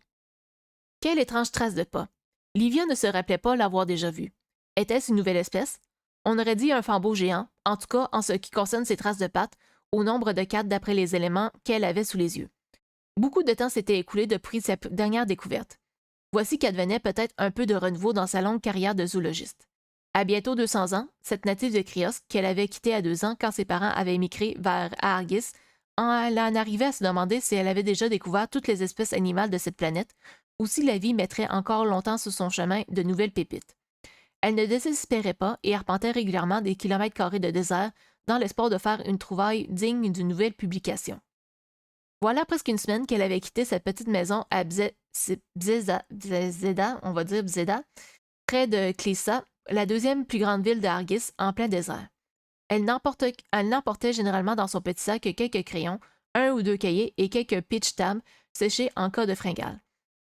Quelle étrange trace de pas. Livia ne se rappelait pas l'avoir déjà vue. Était-ce une nouvelle espèce? On aurait dit un flambeau géant, en tout cas en ce qui concerne ses traces de pattes, au nombre de 4 d'après les éléments qu'elle avait sous les yeux. Beaucoup de temps s'était écoulé depuis sa dernière découverte. Voici qu'advenait peut-être un peu de renouveau dans sa longue carrière de zoologiste. À bientôt 200 ans, cette native de Krios, qu'elle avait quittée à 2 ans quand ses parents avaient émigré vers Argis, elle en arrivait à se demander si elle avait déjà découvert toutes les espèces animales de cette planète, ou si la vie mettrait encore longtemps sur son chemin de nouvelles pépites. Elle ne désespérait pas et arpentait régulièrement des kilomètres carrés de désert dans l'espoir de faire une trouvaille digne d'une nouvelle publication. Voilà presque une semaine qu'elle avait quitté cette petite maison à Bzeda, on va dire Bzeda, près de Klissa, la deuxième plus grande ville d'Argis, en plein désert. Elle n'emportait généralement dans son petit sac que quelques crayons, un ou deux cahiers et quelques pitch tabs séchés en cas de fringale.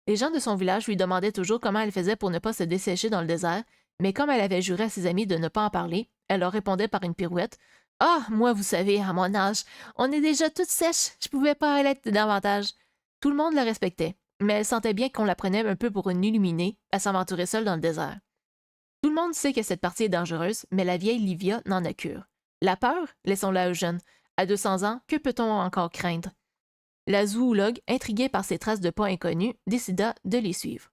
Les gens de son village lui demandaient toujours comment elle faisait pour ne pas se dessécher dans le désert, mais comme elle avait juré à ses amis de ne pas en parler, elle leur répondait par une pirouette. Ah, moi, vous savez, à mon âge, on est déjà toutes sèches, je pouvais pas l'être davantage. Tout le monde la respectait, mais elle sentait bien qu'on la prenait un peu pour une illuminée à s'aventurer seule dans le désert. Tout le monde sait que cette partie est dangereuse, mais la vieille Livia n'en a cure. La peur, laissons-la aux jeunes. À 200 ans, que peut-on encore craindre? La zoologue, intriguée par ces traces de pas inconnus, décida de les suivre.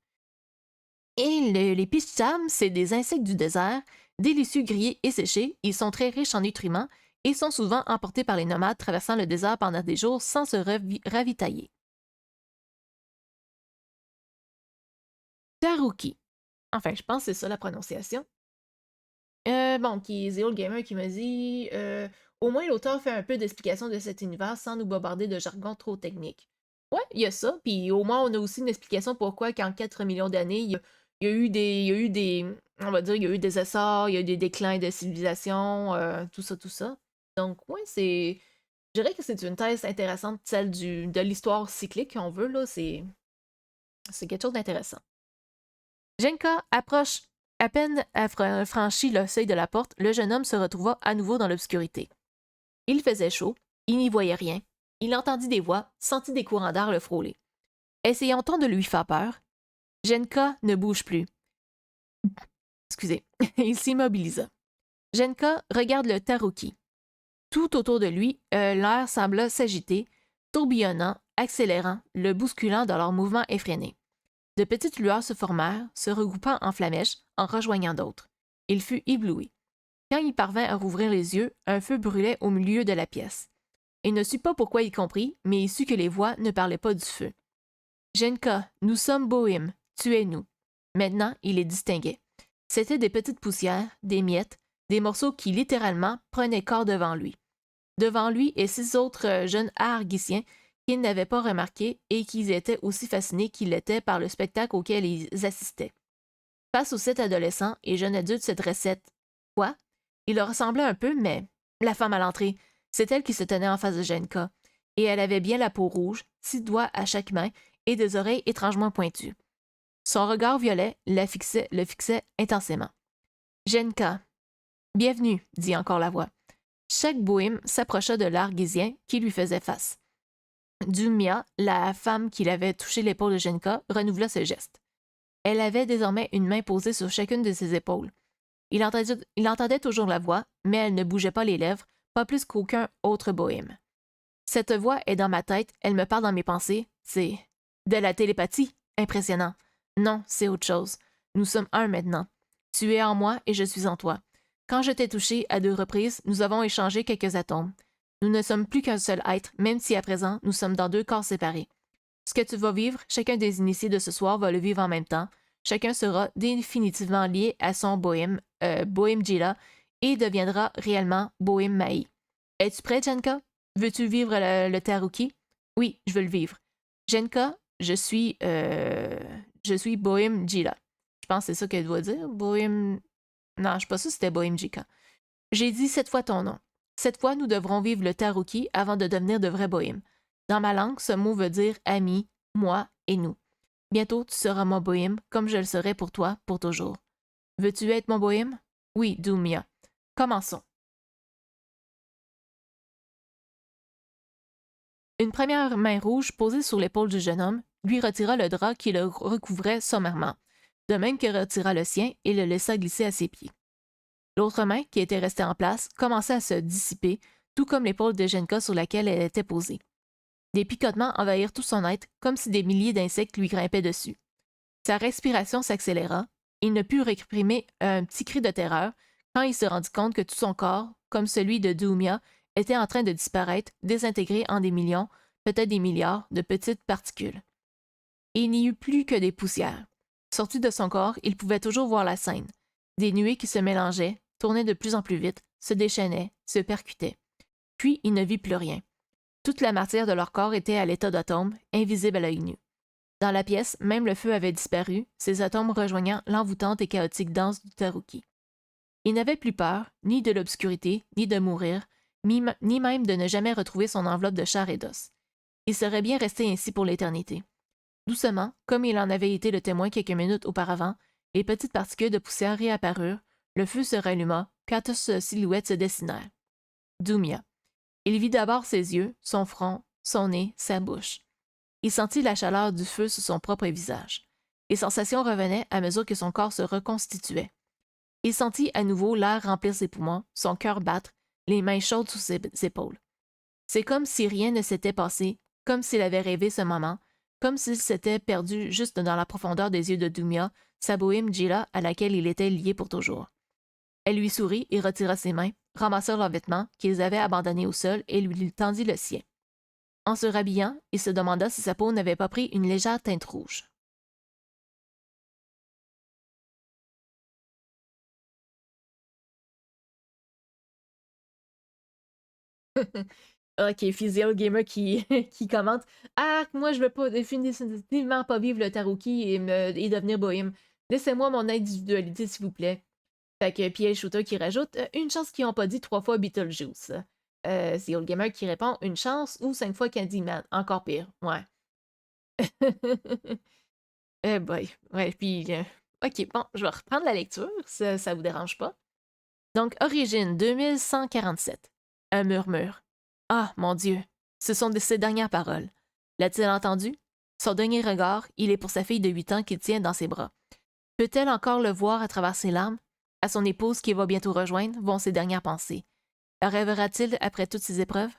Et les pichtam, c'est des insectes du désert, délicieux grillés et séchés, ils sont très riches en nutriments et sont souvent emportés par les nomades traversant le désert pendant des jours sans se ravitailler. Taruki. Enfin, je pense que c'est ça la prononciation. Bon, qui est The Old Gamer qui me dit au moins l'auteur fait un peu d'explication de cet univers sans nous bombarder de jargon trop technique. Ouais, il y a ça, puis au moins on a aussi une explication pourquoi qu'en 4 millions d'années, il y a eu des, on va dire, il y a eu des essors, il y a eu des déclins de civilisation, tout ça, tout ça. Donc, ouais, je dirais que c'est une thèse intéressante, celle de l'histoire cyclique, on veut, là, c'est quelque chose d'intéressant. Genka approche. À peine franchi le seuil de la porte, le jeune homme se retrouva à nouveau dans l'obscurité. Il faisait chaud, il n'y voyait rien, il entendit des voix, sentit des courants d'air le frôler. Essayant-on de lui faire peur? Genka ne bouge plus. Excusez, il s'immobilisa. Genka regarde le Taruki. Tout autour de lui, l'air sembla s'agiter, tourbillonnant, accélérant, le bousculant dans leurs mouvements effrénés. De petites lueurs se formèrent, se regroupant en flamèches, en rejoignant d'autres. Il fut ébloui. Quand il parvint à rouvrir les yeux, un feu brûlait au milieu de la pièce. Il ne sut pas pourquoi il comprit, mais il sut que les voix ne parlaient pas du feu. Genka, nous sommes Bohème, tuez-nous. Maintenant, il les distinguait. C'étaient des petites poussières, des miettes, des morceaux qui littéralement prenaient corps devant lui. Devant lui et 6 autres jeunes argiciens qu'ils n'avaient pas remarqués et qu'ils étaient aussi fascinés qu'ils l'étaient par le spectacle auquel ils assistaient. Face aux 7 adolescents et jeunes adultes se dressait. Quoi? Il leur ressemblait un peu, mais la femme à l'entrée, c'est elle qui se tenait en face de Genka, et elle avait bien la peau rouge, 6 doigts à chaque main et des oreilles étrangement pointues. Son regard violet le fixait intensément. Genka. Bienvenue, dit encore la voix. Chaque bohème s'approcha de l'argésien qui lui faisait face. Dumia, la femme qui l'avait touché l'épaule de Genka, renouvela ce geste. Elle avait désormais une main posée sur chacune de ses épaules. Il entendait toujours la voix, mais elle ne bougeait pas les lèvres, pas plus qu'aucun autre bohème. Cette voix est dans ma tête, elle me parle dans mes pensées, c'est de la télépathie, impressionnant. Non, c'est autre chose. Nous sommes un maintenant. Tu es en moi et je suis en toi. Quand je t'ai touché à 2 reprises, nous avons échangé quelques atomes. Nous ne sommes plus qu'un seul être, même si à présent nous sommes dans 2 corps séparés. Ce que tu vas vivre, chacun des initiés de ce soir va le vivre en même temps. Chacun sera définitivement lié à son Bohème Jila, et deviendra réellement Bohème Maï. Es-tu prêt, Jenka? Veux-tu vivre le Taruki? Oui, je veux le vivre. Jenka, je suis Bohème Jila. Je pense que c'est ça qu'elle doit dire. Bohème. Non, je suis pas sûre que c'était Bohème Jika. J'ai dit 7 fois ton nom. 7 fois, nous devrons vivre le Taruki avant de devenir de vrais bohèmes. Dans ma langue, ce mot veut dire ami, moi et nous. Bientôt, tu seras mon bohème, comme je le serai pour toi, pour toujours. Veux-tu être mon bohème? Oui, Doumia. Commençons. Une première main rouge posée sur l'épaule du jeune homme lui retira le drap qui le recouvrait sommairement, de même que retira le sien et le laissa glisser à ses pieds. L'autre main, qui était restée en place, commença à se dissiper, tout comme l'épaule de Genka sur laquelle elle était posée. Des picotements envahirent tout son être, comme si des milliers d'insectes lui grimpaient dessus. Sa respiration s'accéléra. Il ne put réprimer un petit cri de terreur quand il se rendit compte que tout son corps, comme celui de Doumia, était en train de disparaître, désintégré en des millions, peut-être des milliards, de petites particules. Et il n'y eut plus que des poussières. Sorti de son corps, il pouvait toujours voir la scène. Des nuées qui se mélangeaient, tournaient de plus en plus vite, se déchaînaient, se percutaient. Puis il ne vit plus rien. Toute la matière de leur corps était à l'état d'atome, invisible à l'œil nu. Dans la pièce, même le feu avait disparu, ces atomes rejoignant l'envoûtante et chaotique danse du Taruki. Il n'avait plus peur, ni de l'obscurité, ni de mourir, ni même de ne jamais retrouver son enveloppe de chair et d'os. Il serait bien resté ainsi pour l'éternité. Doucement, comme il en avait été le témoin quelques minutes auparavant, les petites particules de poussière réapparurent, le feu se ralluma, 4 silhouettes se dessinèrent. Doumia. Il vit d'abord ses yeux, son front, son nez, sa bouche. Il sentit la chaleur du feu sur son propre visage. Les sensations revenaient à mesure que son corps se reconstituait. Il sentit à nouveau l'air remplir ses poumons, son cœur battre, les mains chaudes sous ses épaules. C'est comme si rien ne s'était passé, comme s'il avait rêvé ce moment, comme s'il s'était perdu juste dans la profondeur des yeux de Doumia, sa bohème Jila à laquelle il était lié pour toujours. Elle lui sourit et retira ses mains, ramassèrent leurs vêtements qu'ils avaient abandonnés au sol et lui tendit le sien. En se rhabillant, il se demanda si sa peau n'avait pas pris une légère teinte rouge. Ok, Physiel Gamer qui, qui commente. Ah, moi je veux pas définitivement pas vivre le Taruki et devenir bohème. Laissez-moi mon individualité, s'il vous plaît. Fait que Piège Shooter qui rajoute une chance qu'ils ont pas dit 3 fois Beetlejuice. C'est Old Gamer qui répond une chance ou 5 fois Candyman. Encore pire, ouais. Eh boy. Ouais, puis. Ok, bon, je vais reprendre la lecture, ça vous dérange pas. Donc, origine 2147. Un murmure. Ah, mon Dieu, ce sont ses dernières paroles. L'a-t-il entendu? Son dernier regard, il est pour sa fille de 8 ans qu'il tient dans ses bras. Peut-elle encore le voir à travers ses larmes? À son épouse qu'il va bientôt rejoindre vont ses dernières pensées. Rêvera-t-il après toutes ces épreuves?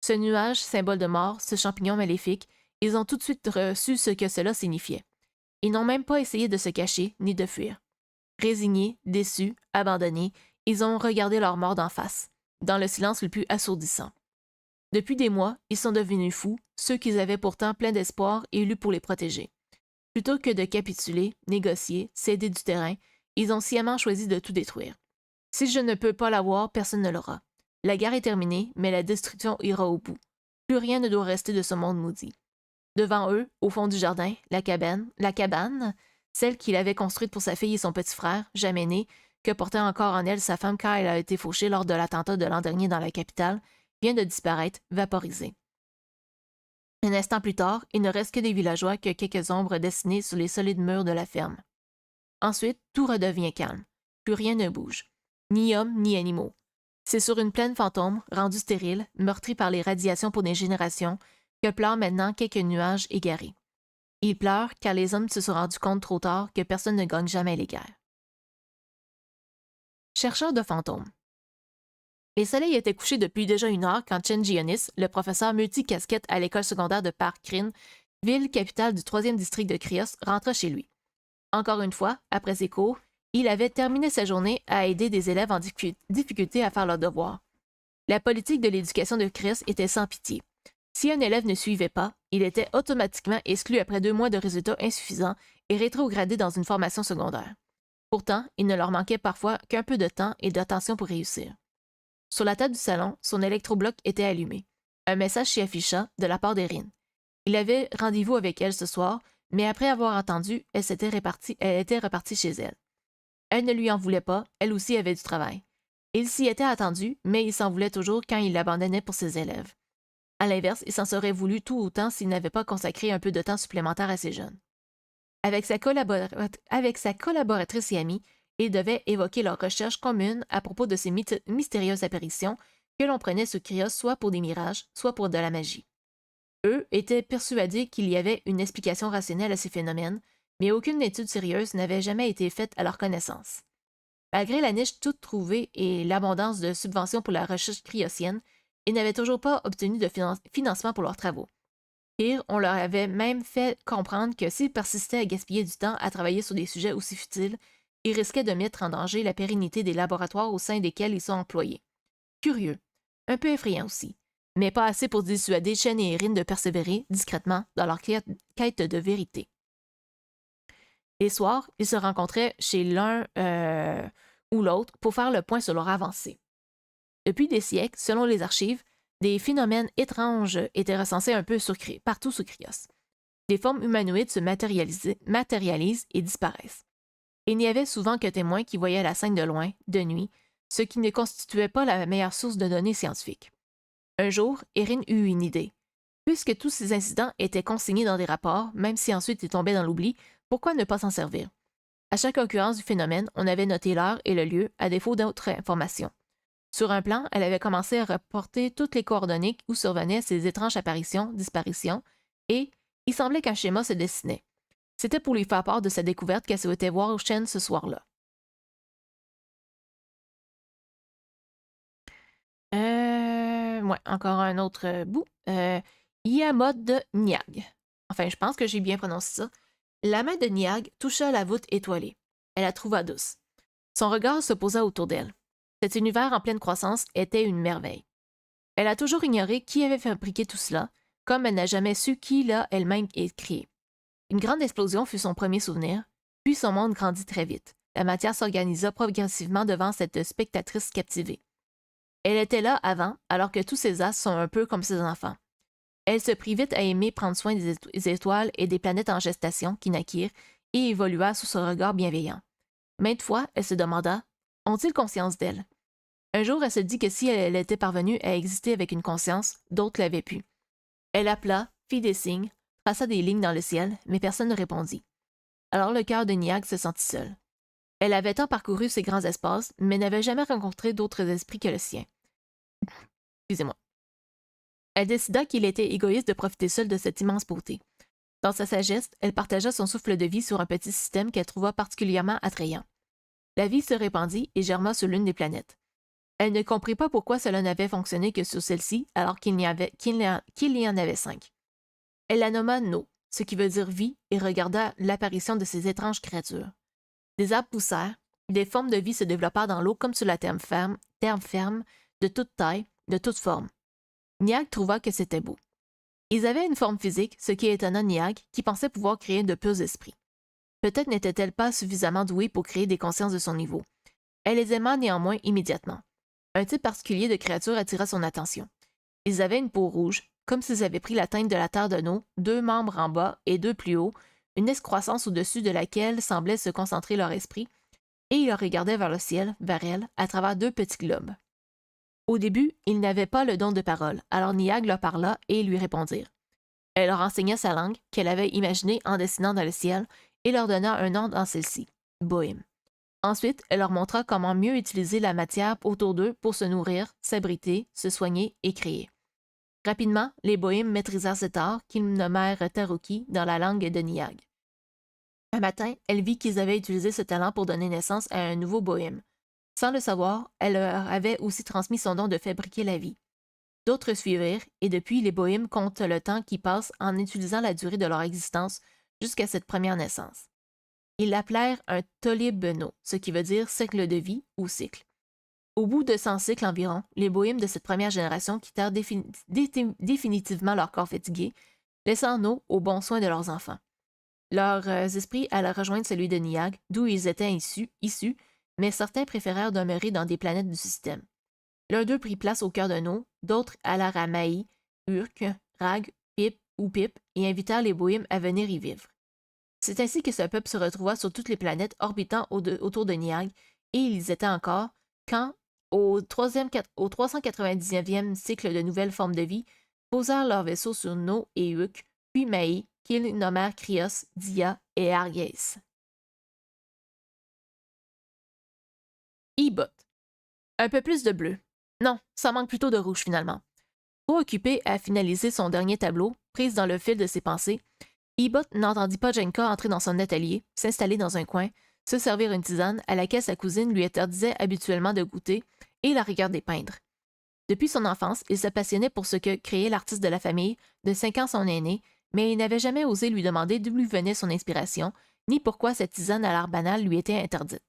Ce nuage, symbole de mort, ce champignon maléfique, ils ont tout de suite reçu ce que cela signifiait. Ils n'ont même pas essayé de se cacher ni de fuir. Résignés, déçus, abandonnés, ils ont regardé leur mort d'en face, dans le silence le plus assourdissant. Depuis des mois, ils sont devenus fous, ceux qu'ils avaient pourtant plein d'espoir et élus pour les protéger. Plutôt que de capituler, négocier, céder du terrain, ils ont sciemment choisi de tout détruire. Si je ne peux pas l'avoir, personne ne l'aura. La guerre est terminée, mais la destruction ira au bout. Plus rien ne doit rester de ce monde maudit. Devant eux, au fond du jardin, la cabane, celle qu'il avait construite pour sa fille et son petit frère, jamais né, que portait encore en elle sa femme quand elle a été fauchée lors de l'attentat de l'an dernier dans la capitale, vient de disparaître, vaporisée. Un instant plus tard, il ne reste que des villageois que quelques ombres dessinées sur les solides murs de la ferme. Ensuite, tout redevient calme. Plus rien ne bouge. Ni hommes, ni animaux. C'est sur une plaine fantôme, rendue stérile, meurtrie par les radiations pour des générations, que pleurent maintenant quelques nuages égarés. Ils pleurent car les hommes se sont rendus compte trop tard que personne ne gagne jamais les guerres. Chercheur de fantômes. Les soleils étaient couchés depuis déjà 1 heure quand Chen Gionis, le professeur multicasquette à l'école secondaire de Park Rin, ville capitale du 3e district de Krios, rentra chez lui. Encore une fois, après ses cours, il avait terminé sa journée à aider des élèves en difficulté à faire leurs devoirs. La politique de l'éducation de Krios était sans pitié. Si un élève ne suivait pas, il était automatiquement exclu après 2 mois de résultats insuffisants et rétrogradé dans une formation secondaire. Pourtant, il ne leur manquait parfois qu'un peu de temps et d'attention pour réussir. Sur la table du salon, son électrobloc était allumé. Un message s'y afficha de la part d'Erin. Il avait rendez-vous avec elle ce soir, mais après avoir attendu, elle était repartie chez elle. Elle ne lui en voulait pas, elle aussi avait du travail. Il s'y était attendu, mais il s'en voulait toujours quand il l'abandonnait pour ses élèves. À l'inverse, il s'en serait voulu tout autant s'il n'avait pas consacré un peu de temps supplémentaire à ses jeunes. Avec sa collaboratrice et amie, ils devaient évoquer leurs recherches communes à propos de ces mystérieuses apparitions que l'on prenait sous Krios soit pour des mirages, soit pour de la magie. Eux étaient persuadés qu'il y avait une explication rationnelle à ces phénomènes, mais aucune étude sérieuse n'avait jamais été faite à leur connaissance. Malgré la niche toute trouvée et l'abondance de subventions pour la recherche kriosienne, ils n'avaient toujours pas obtenu de financement pour leurs travaux. Pire, on leur avait même fait comprendre que s'ils persistaient à gaspiller du temps à travailler sur des sujets aussi futiles, ils risquaient de mettre en danger la pérennité des laboratoires au sein desquels ils sont employés. Curieux, un peu effrayant aussi, mais pas assez pour dissuader Chen et Erin de persévérer discrètement dans leur quête de vérité. Les soirs, ils se rencontraient chez l'un ou l'autre pour faire le point sur leur avancée. Depuis des siècles, selon les archives, des phénomènes étranges étaient recensés un peu partout sur Krios. Des formes humanoïdes se matérialisent et disparaissent. Il n'y avait souvent que témoins qui voyaient la scène de loin, de nuit, ce qui ne constituait pas la meilleure source de données scientifiques. Un jour, Erin eut une idée. Puisque tous ces incidents étaient consignés dans des rapports, même si ensuite ils tombaient dans l'oubli, pourquoi ne pas s'en servir? À chaque occurrence du phénomène, on avait noté l'heure et le lieu, à défaut d'autres informations. Sur un plan, elle avait commencé à rapporter toutes les coordonnées où survenaient ces étranges apparitions, disparitions, et il semblait qu'un schéma se dessinait. C'était pour lui faire part de sa découverte qu'elle souhaitait voir Chen ce soir-là. Ouais, encore un autre bout. Yamod Niag. Enfin, je pense que j'ai bien prononcé ça. La main de Niag toucha la voûte étoilée. Elle la trouva douce. Son regard se posa autour d'elle. Cet univers en pleine croissance était une merveille. Elle a toujours ignoré qui avait fabriqué tout cela, comme elle n'a jamais su qui l'a elle-même créé. Une grande explosion fut son premier souvenir, puis son monde grandit très vite. La matière s'organisa progressivement devant cette spectatrice captivée. Elle était là avant, alors que tous ses astres sont un peu comme ses enfants. Elle se prit vite à aimer prendre soin des étoiles et des planètes en gestation qui naquirent et évolua sous ce regard bienveillant. Maintes fois, elle se demanda « Ont-ils conscience d'elle ?» Un jour, elle se dit que si elle était parvenue à exister avec une conscience, d'autres l'avaient pu. Elle appela, fit des signes, traça des lignes dans le ciel, mais personne ne répondit. Alors le cœur de Niag se sentit seul. Elle avait tant parcouru ces grands espaces, mais n'avait jamais rencontré d'autres esprits que le sien. Excusez-moi. Elle décida qu'il était égoïste de profiter seule de cette immense beauté. Dans sa sagesse, elle partagea son souffle de vie sur un petit système qu'elle trouva particulièrement attrayant. La vie se répandit et germa sur l'une des planètes. Elle ne comprit pas pourquoi cela n'avait fonctionné que sur celle-ci, alors qu'il y en avait 5. Elle la nomma No, ce qui veut dire vie, et regarda l'apparition de ces étranges créatures. Des arbres poussèrent, des formes de vie se développèrent dans l'eau comme sur la terre ferme, de toute taille, de toute forme. Niag trouva que c'était beau. Ils avaient une forme physique, ce qui étonna Niag, qui pensait pouvoir créer de purs esprits. Peut-être n'était-elle pas suffisamment douée pour créer des consciences de son niveau. Elle les aima néanmoins immédiatement. Un type particulier de créature attira son attention. Ils avaient une peau rouge, comme s'ils avaient pris la teinte de la terre de eau, 2 membres en bas et 2 plus haut, une excroissance au-dessus de laquelle semblait se concentrer leur esprit, et ils regardaient vers le ciel, vers elle, à travers 2 petits globes. Au début, ils n'avaient pas le don de parole, alors Niag leur parla et ils lui répondirent. Elle leur enseigna sa langue, qu'elle avait imaginée en dessinant dans le ciel, et leur donna un nom dans celle-ci, Bohème. Ensuite, elle leur montra comment mieux utiliser la matière autour d'eux pour se nourrir, s'abriter, se soigner et créer. Rapidement, les Bohèmes maîtrisèrent cet art qu'ils nommèrent Taruki dans la langue de Niag. Un matin, elle vit qu'ils avaient utilisé ce talent pour donner naissance à un nouveau Bohème. Sans le savoir, elle leur avait aussi transmis son don de fabriquer la vie. D'autres suivirent, et depuis, les bohémes comptent le temps qui passe en utilisant la durée de leur existence jusqu'à cette première naissance. Ils l'appelèrent un tolibeno, ce qui veut dire cycle de vie ou cycle. Au bout de 100 cycles environ, les bohémes de cette première génération quittèrent définitivement leur corps fatigué, laissant en eau aux bons soins de leurs enfants. Leurs esprits allaient rejoindre celui de Niag, d'où ils étaient issus, mais certains préférèrent demeurer dans des planètes du système. L'un d'eux prit place au cœur d'un eau, d'autres allèrent à Maï, Urk, Rag, Pip et invitèrent les bohémes à venir y vivre. C'est ainsi que ce peuple se retrouva sur toutes les planètes orbitant autour de Niag, et ils étaient encore quand, au 399e cycle de nouvelles formes de vie, posèrent leurs vaisseaux sur No et Urk, puis Maï, qu'ils nommèrent Krios, Dia et Argès. Ibot. Un peu plus de bleu. Non, ça manque plutôt de rouge finalement. Trop occupé à finaliser son dernier tableau, prise dans le fil de ses pensées, Ibot n'entendit pas Jenka entrer dans son atelier, s'installer dans un coin, se servir une tisane à laquelle sa cousine lui interdisait habituellement de goûter et la regarder peindre. Depuis son enfance, il se passionnait pour ce que créait l'artiste de la famille, de 5 ans son aîné, mais il n'avait jamais osé lui demander d'où lui venait son inspiration, ni pourquoi cette tisane à l'art banal lui était interdite.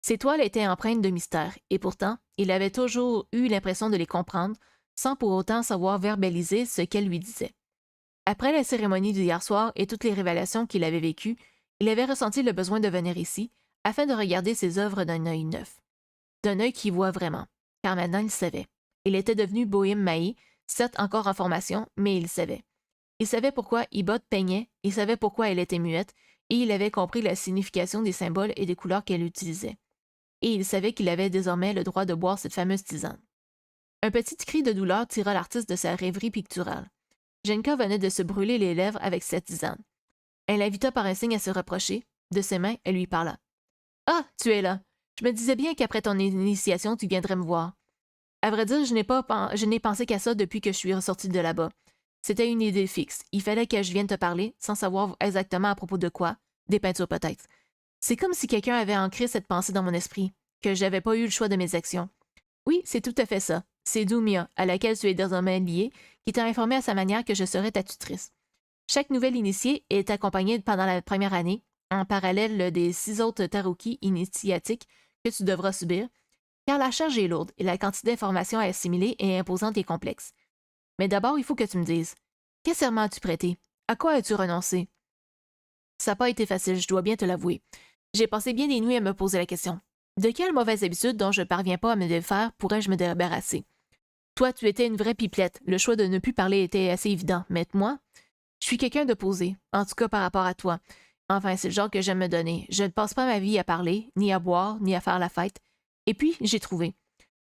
Ses toiles étaient empreintes de mystère, et pourtant, il avait toujours eu l'impression de les comprendre, sans pour autant savoir verbaliser ce qu'elles lui disaient. Après la cérémonie d'hier soir et toutes les révélations qu'il avait vécues, il avait ressenti le besoin de venir ici, afin de regarder ses œuvres d'un œil neuf. D'un œil qui voit vraiment, car maintenant il savait. Il était devenu Bohéme Maï, certes encore en formation, mais il savait. Il savait pourquoi Ibot peignait, il savait pourquoi elle était muette, et il avait compris la signification des symboles et des couleurs qu'elle utilisait. Et il savait qu'il avait désormais le droit de boire cette fameuse tisane. Un petit cri de douleur tira l'artiste de sa rêverie picturale. Jenka venait de se brûler les lèvres avec cette tisane. Elle l'invita par un signe à se rapprocher. De ses mains, elle lui parla. « Ah, tu es là. Je me disais bien qu'après ton initiation, tu viendrais me voir. À vrai dire, je n'ai pensé qu'à ça depuis que je suis ressortie de là-bas. C'était une idée fixe. Il fallait que je vienne te parler, sans savoir exactement à propos de quoi. Des peintures peut-être. C'est comme si quelqu'un avait ancré cette pensée dans mon esprit, que j'avais pas eu le choix de mes actions. Oui, c'est tout à fait ça. C'est Doumia, à laquelle tu es désormais liée, qui t'a informé à sa manière que je serais ta tutrice. Chaque nouvelle initiée est accompagnée pendant la première année, en parallèle des 6 autres tarouki initiatiques que tu devras subir, car la charge est lourde et la quantité d'informations à assimiler est imposante et complexe. Mais d'abord, il faut que tu me dises, quel serment as-tu prêté? À quoi as-tu renoncé? Ça n'a pas été facile, je dois bien te l'avouer. J'ai passé bien des nuits à me poser la question. De quelle mauvaise habitude dont je ne parviens pas à me défaire pourrais-je me débarrasser? Toi, tu étais une vraie pipelette. Le choix de ne plus parler était assez évident. Mais moi, je suis quelqu'un de posé, en tout cas par rapport à toi. Enfin, c'est le genre que j'aime me donner. Je ne passe pas ma vie à parler, ni à boire, ni à faire la fête. Et puis, j'ai trouvé.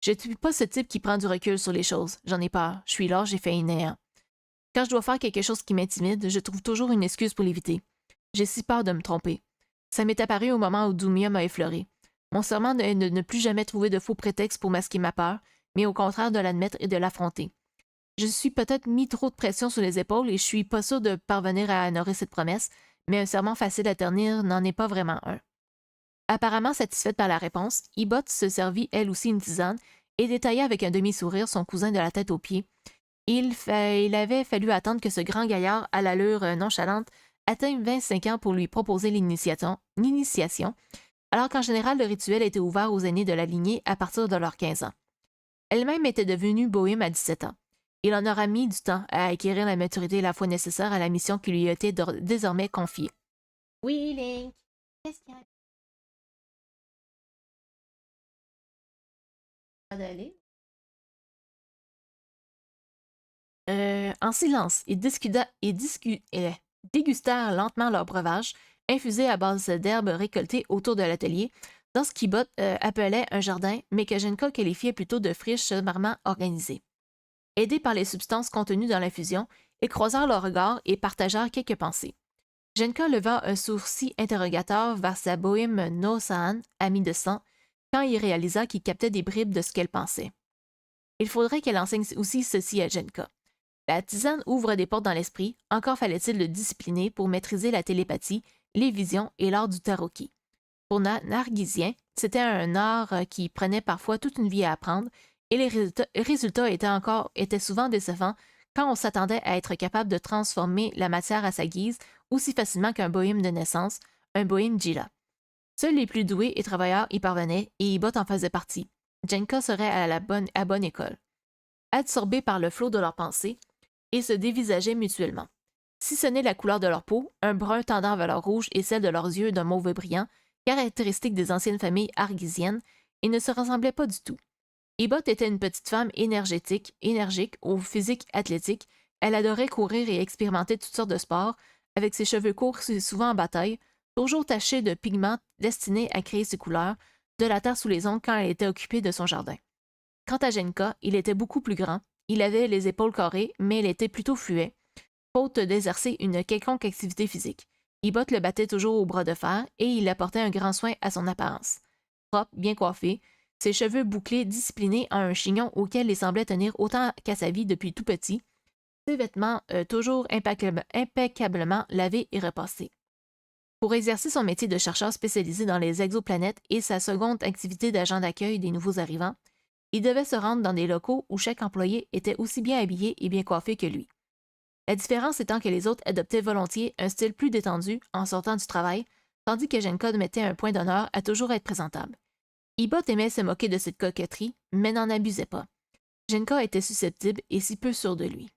Je ne suis pas ce type qui prend du recul sur les choses. J'en ai peur. Je suis là, j'ai fait néant. Quand je dois faire quelque chose qui m'intimide, je trouve toujours une excuse pour l'éviter. J'ai si peur de me tromper. Ça m'est apparu au moment où Doumia m'a effleuré. Mon serment est de ne plus jamais trouver de faux prétextes pour masquer ma peur, mais au contraire de l'admettre et de l'affronter. Je suis peut-être mis trop de pression sur les épaules et je suis pas sûre de parvenir à honorer cette promesse, mais un serment facile à tenir n'en est pas vraiment un. Apparemment satisfaite par la réponse, Ibot se servit elle aussi une tisane et détailla avec un demi-sourire son cousin de la tête aux pieds. Il avait fallu attendre que ce grand gaillard à l'allure nonchalante atteigne 25 ans pour lui proposer l'initiation, alors qu'en général le rituel était ouvert aux aînés de la lignée à partir de leurs 15 ans. Elle-même était devenue bohéme à 17 ans. Il en aura mis du temps à acquérir la maturité et la foi nécessaire à la mission qui lui était désormais confiée. Oui, Link. Qu'est-ce qu'il y a d'aller? En silence, ils dégustèrent lentement leur breuvage, infusé à base d'herbes récoltées autour de l'atelier, dans ce qu'Ibot appelait un jardin, mais que Jenka qualifiait plutôt de friche marrant organisée. Aidés par les substances contenues dans l'infusion, ils croisèrent leurs regards et partagèrent quelques pensées. Jenka leva un sourcil interrogateur vers sa bohéme No-Saan, amie de sang, quand il réalisa qu'il captait des bribes de ce qu'elle pensait. Il faudrait qu'elle enseigne aussi ceci à Jenka. La tisane ouvre des portes dans l'esprit, encore fallait-il le discipliner pour maîtriser la télépathie, les visions et l'art du taroki. Pour Nargisien, C'était un art qui prenait parfois toute une vie à apprendre et les résultats étaient souvent décevants quand on s'attendait à être capable de transformer la matière à sa guise aussi facilement qu'un bohème de naissance, un bohème Gila. Seuls les plus doués et travailleurs y parvenaient et Ibot en faisait partie. Jenka serait à bonne école. Absorbés par le flot de leurs pensées, ils se dévisageaient mutuellement. Si ce n'est la couleur de leur peau, un brun tendant vers le rouge et celle de leurs yeux d'un mauve brillant, caractéristique des anciennes familles argisiennes, ils ne se ressemblaient pas du tout. Ibot était une petite femme énergique, au physique athlétique. Elle adorait courir et expérimenter toutes sortes de sports, avec ses cheveux courts souvent en bataille, toujours tachés de pigments destinés à créer ses couleurs, de la terre sous les ongles quand elle était occupée de son jardin. Quant à Genka, il était beaucoup plus grand, il avait les épaules carrées, mais il était plutôt fluet, faute d'exercer une quelconque activité physique. Ibot le battait toujours au bras de fer et il apportait un grand soin à son apparence. Propre, bien coiffé, ses cheveux bouclés disciplinés en un chignon auquel il semblait tenir autant qu'à sa vie depuis tout petit, ses vêtements toujours impeccablement lavés et repassés. Pour exercer son métier de chercheur spécialisé dans les exoplanètes et sa seconde activité d'agent d'accueil des nouveaux arrivants, il devait se rendre dans des locaux où chaque employé était aussi bien habillé et bien coiffé que lui. La différence étant que les autres adoptaient volontiers un style plus détendu en sortant du travail, tandis que Genka mettait un point d'honneur à toujours être présentable. Ibot aimait se moquer de cette coquetterie, mais n'en abusait pas. Genka était susceptible et si peu sûr de lui.